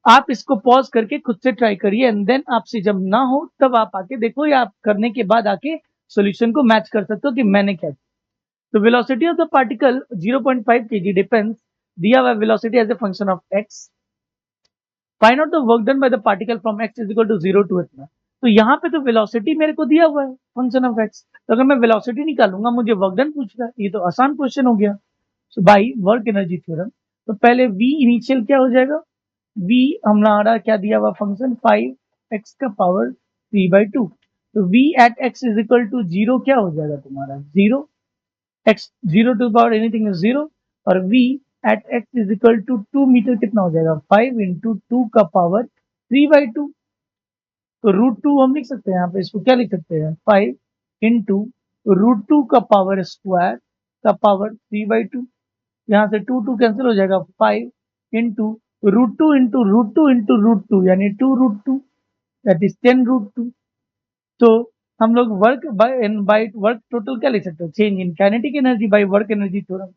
A: आप इसको पॉज करके खुद से ट्राई करिए एंड देन आपसे जब ना हो तब आप आके देखो, या आप करने के बाद आके सॉल्यूशन को मैच कर सकते हो कि मैंने क्या किया। तो velocity of the particle 0.5 kg depends, दिया हुआ velocity as a function of x, find out the work done by the particle from x is equal to 0 to इतना। तो यहाँ पे तो वेलोसिटी मेरे को दिया हुआ है फंक्शन ऑफ x, तो अगर मैं वेलोसिटी निकालूंगा मुझे वर्क डन पूछ रहा है, ये तो आसान क्वेश्चन हो गया। सो बाय वर्क एनर्जी थ्योरम, तो पहले v इनिशियल क्या हो जाएगा, v हमारा क्या दिया हुआ फंक्शन 5x का पावर 3/2, तो v at x is equal to 0 क्या हो जाएगा तुम्हारा, 0, x 0 to power anything is 0, और v at x is equal to 2 metre कितना हो जाएगा, 5 इंटू 2 का पावर 3/2। तो √2 हम लिख सकते हैं यहाँ पे, इसको क्या लिख सकते हैं 5 इंटू √2 का पावर स्क्वायर का पावर 3/2। यहाँ से 2 कैंसिल हो जाएगा, 5 इंटू √2 इंटू √2 इंटू √2 यानी 2√2 दैट इज 10√2। तो हम लोग वर्क बाय वर्क टोटल क्या लिख सकते हैं, change in kinetic energy by work energy theorem,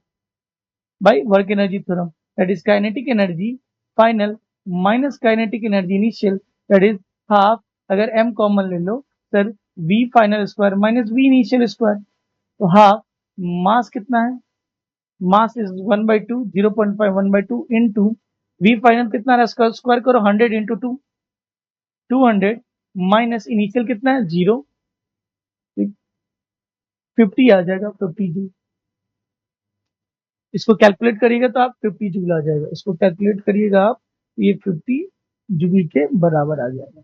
A: by work energy theorem that is kinetic energy final minus kinetic energy initial that is half, अगर m common ले लो sir v final square minus v initial square, तो half mass कितना है, mass is 1/2 0.5 1/2 into v final कितना है, square करो 100 into 2 200 minus initial कितना है 0 50 आ जाएगा 50 जूल। इसको कैलकुलेट करिएगा तो आप 50 जूल आ जाएगा, इसको कैलकुलेट करिएगा आप, ये 50 जूल के बराबर आ जाएगा।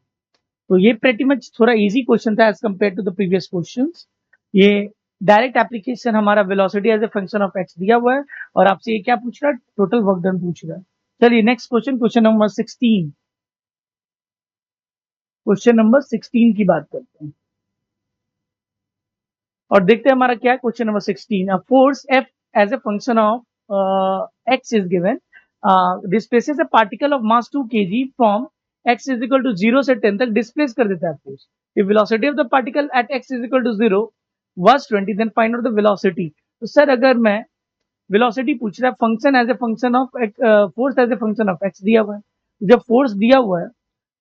A: तो ये प्रेटी मच थोड़ा इजी क्वेश्चन था as compare to the previous questions. ये डायरेक्ट एप्लीकेशन हमारा velocity as a function of x दिया हुआ है और आपसे ये क्या पूछ रहा है, टोटल वर्क डन पूछ रहा है। चलिए next question, question number 16, question number 16 की बात करते हैं और देखते हैं हमारा क्या है। Question number 16, force F as a function of x is given, displaces a particle of mass 2 kg from x is equal to 0 से 10 तक डिस्प्लेस कर देता है force. The velocity of the particle at x is equal to 0 was 20, then find out the velocity। तो sir अगर मैं velocity पूछ रहा है function as a function of force as a function of x दिया हुआ है, जब फोर्स दिया हुआ है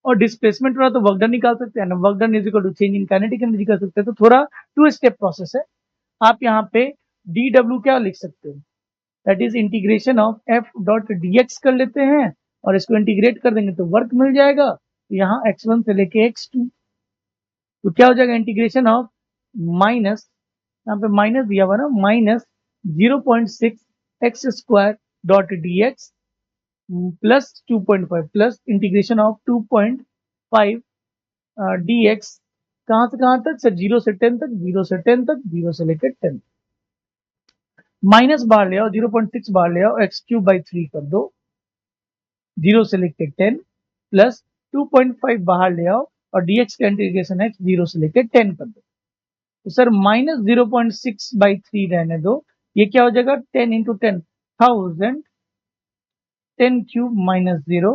A: और डिस्प्लेसमेंट हो रहा है तो वर्क डन निकाल सकते हैं ना, work done is equal to change in kinetic energy कर सकते हैं। तो थोड़ा 2 स्टेप प्रोसेस है, आप यहाँ पे dw क्या लिख सकते हैं, that is integration of f dot dx कर लेते हैं और इसको इंटीग्रेट कर देंगे तो वर्क मिल जाएगा। तो यहाँ x1 से लेके x2, तो क्या हो जाएगा इंटीग्रेशन ऑफ माइनस, यहाँ पे माइनस दिया हुआ ना, minus 0.6 x square dot dx plus 2.5 plus integration of 2.5 dx कहां से कहां तक सर, 0 से 10 तक, 0 से 10 तक, 0 से लेकर 10, माइनस बाहर ले आओ 0.6 बाहर ले आओ, x³/3 कर दो 0 से लेकर 10 प्लस 2.5 बाहर ले आओ और dx का इंटीग्रेशन है 0 से लेकर 10 कर दो। तो सर माइनस 0.6/3 रहने दो, ये क्या हो जाएगा 10 into 10 1000 10³ minus 0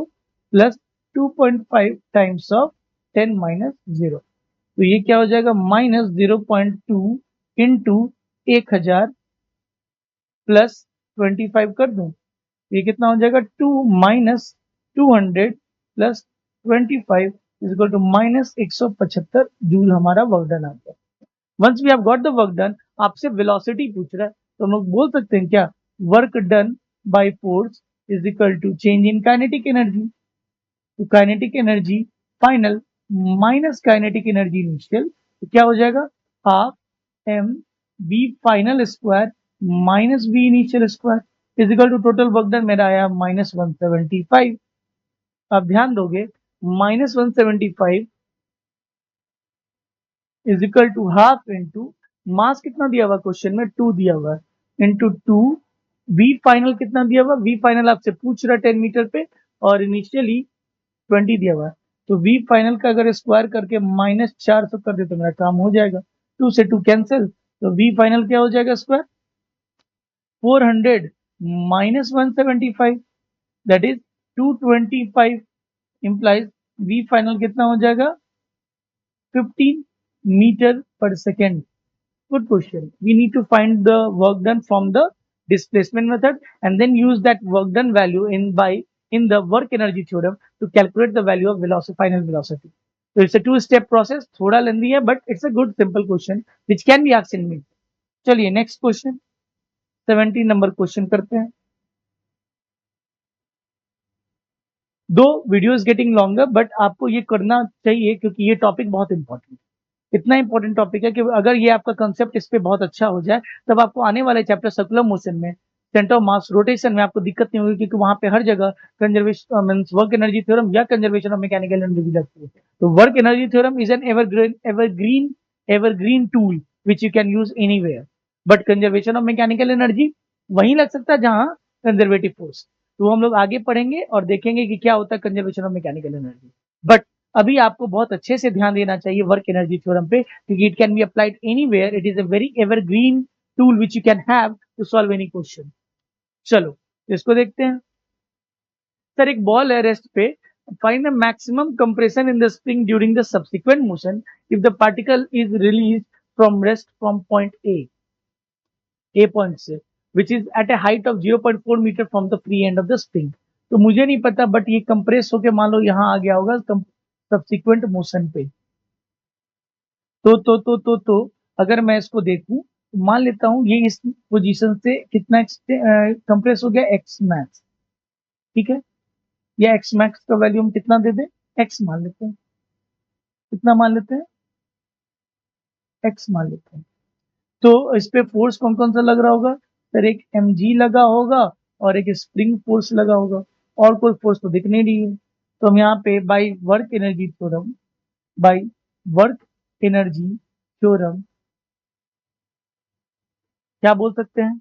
A: plus 2.5 times of 10 minus 0, तो ये क्या हो जाएगा माइनस 0.2 इंटू 1000 प्लस 25 कर दूं, ये कितना हो जाएगा 2 minus 200 plus 25 is equal to minus 175 joule हमारा वर्क डन आ गया। Once we have got the work done, आपसे वेलोसिटी पूछ रहा है तो हम लोग बोल सकते हैं क्या, work done by force is equal to change in kinetic energy. तो kinetic energy final minus kinetic energy initial, तो क्या हो जाएगा half m v final square minus v initial square is equal to total work done मेरा आया -175। आप ध्यान दोगे -175 is equal to half into mass कितना दिया हुआ क्वेश्चन में 2 दिया हुआ है इंटू 2 v फाइनल कितना दिया हुआ, v फाइनल आपसे पूछ रहा है 10 मीटर पे और इनिशियली 20 दिया हुआ है, तो v फाइनल का अगर स्क्वायर करके -400 कर दे तो मेरा काम हो जाएगा, 2 से 2 कैंसिल, तो v फाइनल क्या हो जाएगा square 400 minus 175 that is 225 implies v final कितना हो जाएगा 15 मीटर पर second. Good question. We need to find the work done from the displacement method and then use that work done value in the work energy theorem to calculate the value of velocity, final velocity. So it's a two-step process. थोड़ा lengthy है, but it's a good simple question which can be asked in mid. चलिए next question, 17 number question करते हैं। दो video is getting longer but आपको ये करना चाहिए क्योंकि ये टॉपिक बहुत इंपॉर्टेंट, इतना इंपॉर्टेंट टॉपिक है कि अगर ये आपका कंसेप्ट इस पे बहुत अच्छा हो जाए तब आपको आने वाले चैप्टर सर्कुलर मोशन में, सेंटर ऑफ मास रोटेशन में आपको दिक्कत नहीं होगी क्योंकि वहां पे हर जगह conservation means work energy theorem या कंजर्वेशन ऑफ मैकेनिकल एनर्जी लगती है। तो work energy theorem is an evergreen tool which you can use anywhere, but conservation of mechanical energy वहीं लग सकता है जहां कंजर्वेटिव फोर्स। तो हम लोग आगे पढ़ेंगे और देखेंगे कि क्या होता है conservation of mechanical energy. But अभी आपको बहुत अच्छे से ध्यान देना चाहिए वर्क एनर्जी थ्योरम पे, क्योंकि it can be applied anywhere, it is a very evergreen tool which you can have to solve any question. चलो इसको देखते हैं। सर एक बॉल है रेस्ट पे, find the maximum compression in the spring during the subsequent motion if the particle is release from rest from point A point से which is at a height of 0.4 metre from the free end of the spring. तो मुझे नहीं पता, but ये compress होके मान लो यहाँ आ गया होगा सब्सिक्वेंट मोशन पे। तो अगर मैं इसको देखूं तो मान लेता हूं ये इस पोजीशन से कितना कंप्रेस हो गया, एक्स मैक्स। ठीक है, या एक्स मैक्स का वैल्यू हम कितना दे दें, एक्स मान लेते हैं। कितना मान लेते हैं, एक्स मान लेते हैं। तो इस पे फोर्स कौन कौन सा लग रहा होगा सर, एक mg लगा होगा और एक स्प्रिंग फोर्स लगा होगा, और कोई फोर्स तो दिख नहीं रही है। तो हम यहाँ पे बाई वर्क एनर्जी थ्योरम क्या बोल सकते हैं,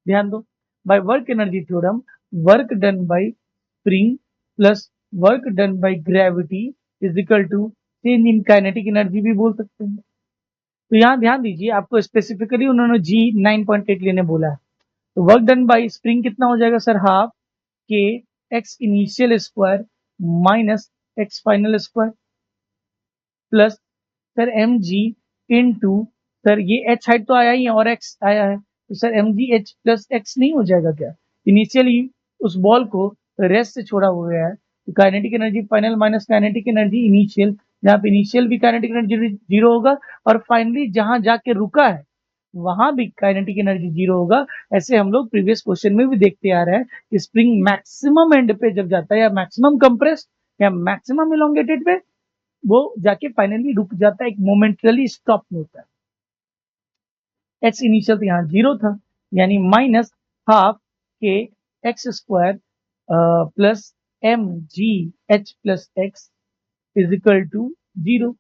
A: ध्यान दो। By work energy theorem, work done by spring plus work done by gravity is equal to change in kinetic energy भी बोल सकते हैं। तो यहाँ ध्यान दीजिए, आपको स्पेसिफिकली उन्होंने जी 9.8 लेने बोला है। तो वर्क डन बाय स्प्रिंग कितना हो जाएगा सर, हाफ के x initial square minus x final square plus sir m g into, sir ये एच हाइट तो आया ही है और एक्स आया है, तो sir m g h plus x नहीं हो जाएगा क्या। इनिशियली उस बॉल को रेस्ट से छोड़ा हुआ है, तो kinetic energy final minus kinetic energy initial, जहाँ पे इनिशियल भी काइनेटिक एनर्जी जीरो होगा और फाइनली जहां जाके रुका है वहां भी काइनेटिक एनर्जी जीरो होगा। ऐसे हम लोग प्रीवियस क्वेश्चन में भी देखते आ रहे हैं कि स्प्रिंग मैक्सिमम एंड पे जब जाता है, या मैक्सिमम कंप्रेस या मैक्सिमम इलोंगेटेड पे, वो जाके फाइनली रुक जाता है, एक मोमेंटली स्टॉप होता है। एक्स इनिशियल तो यहाँ जीरो था, यानी माइनस हाफ के x square plus m g h plus x is equal to zero.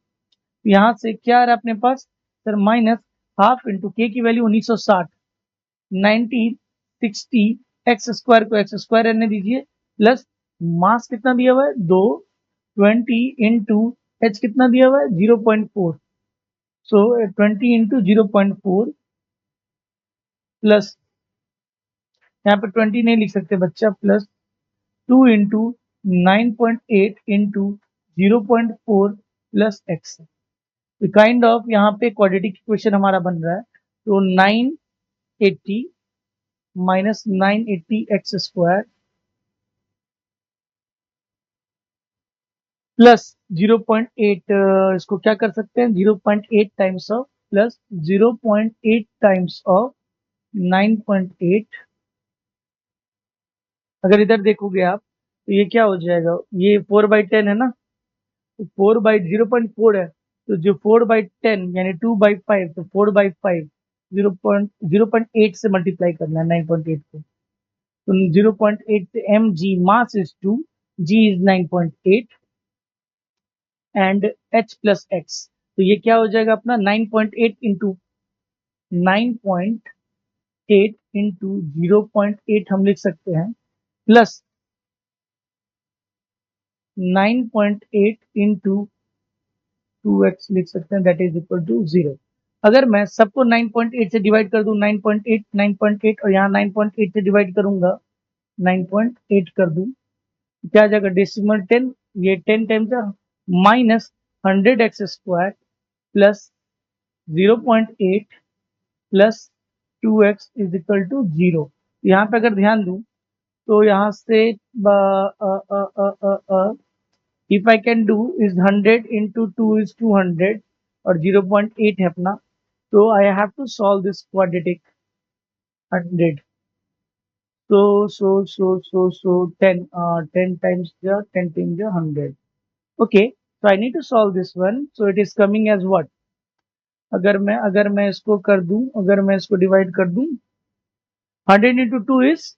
A: यहाँ से क्या आ रहा है अपने पास sir, minus half into k की वैल्यू 1960, 1960 एक्स स्क्वायर को एक्स स्क्वायर रहने दीजिए, प्लस मास कितना दिया हुआ है 2, 20 इंटू एच कितना दिया हुआ है 0.4, सो 20 इंटू 0.4 प्लस, यहाँ पे 20 नहीं लिख सकते बच्चा, plus 2 into 9.8 into 0.4 plus x. Kind of यहाँ पे क्वाड्रेटिक इक्वेशन हमारा बन रहा है। तो 980 माइनस 980 एक्स स्क्वायर प्लस 0.8, इसको क्या कर सकते हैं 0.8 times of plus 0.8 times of 9.8। अगर इधर देखोगे आप तो ये क्या हो जाएगा, ये 4/10 है ना, तो 4/0.4 है, तो जो 4/10 यानी 2/5, तो 4/5 0.8 से मल्टीप्लाई करना है 9.8 को, तो 0.8 से m g mass is 2, g is 9.8 and h plus x. तो ये क्या हो जाएगा अपना 9.8 इंटू 9.8 इंटू 0.8 हम लिख सकते हैं, प्लस 9.8 इंटू 2x लिख सकते हैं, दैट इज इक्वल टू 0। अगर मैं सबको 9.8 से डिवाइड कर दूं, 9.8 9.8 और यहाँ 9.8 से डिवाइड करूंगा, 9.8 कर दूं, क्या आ जाएगा डेसिमल 10, ये 10 times minus 100x square plus 0.8 plus 2x is equal to 0। यहाँ पे अगर ध्यान दूं तो यहाँ से if I can do is 100 into 2 is 200 और 0.8 है अपना, तो I have to solve this quadratic 100, so 10 times the 10 times the 100, okay, so I need to solve this one, so it is coming as what, अगर मैं इसको कर दूं, अगर मैं इसको डिवाइड कर दूं, 100 into 2 is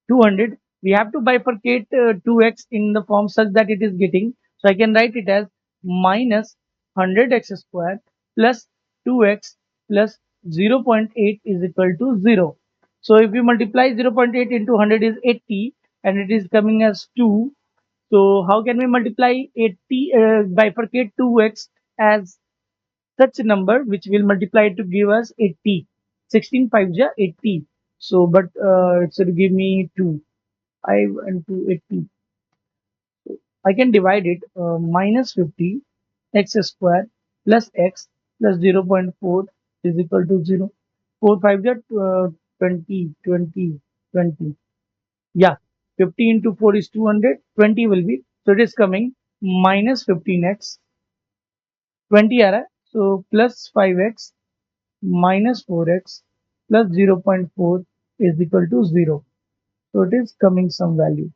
A: 200, we have to bifurcate 2x in the form such that it is getting, so I can write it as minus 100x square plus 2x plus 0.8 is equal to 0. So if we multiply 0.8 into 100 is 80 and it is coming as 2, So how can we multiply 80, bifurcate 2x as such a number which will multiply to give us 80. 16 5 ja 80. So, but it should give me 2. I went to 80. I can divide it minus 50 x square plus x plus 0.4 is equal to 0. 4 5 ja 20, 20, 20. Yeah, 50 into 4 is 200. 20 will be, so it is coming minus 15x. 20 आ रहा है, so plus 5x minus 4x plus 0.4 is equal to 0. So it is coming some value.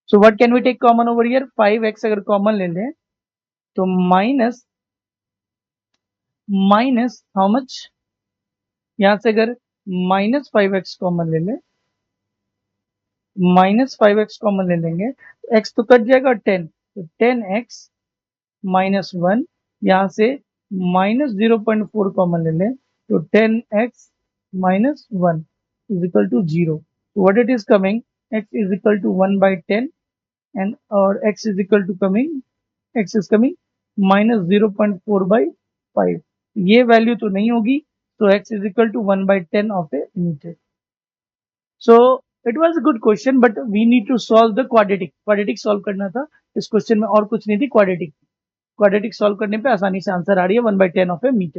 A: So what can we take common over here? 5x अगर common ले लें तो minus how much? यहाँ से अगर minus 5x common ले लें, minus 5x common ले लेंगे तो x तो कट जाएगा 10, तो 10x minus 1, यहाँ से minus 0.4 common ले लें तो 10x minus 1 is equal to 0. So what it is coming? X is equal to 1 by 10 and or x is equal to x is coming minus 0.4 by 5. ये value तो नहीं होगी, तो x is equal to 1 by 10 of a meter. So it was a good question, but we need to solve the quadratic. Quadratic solve करना था इस question में, और कुछ नहीं थी. क्वाड्रेटिक सॉल्व करने पे आसानी से आंसर आ रही है 1 by 10 ऑफ ए मीटर.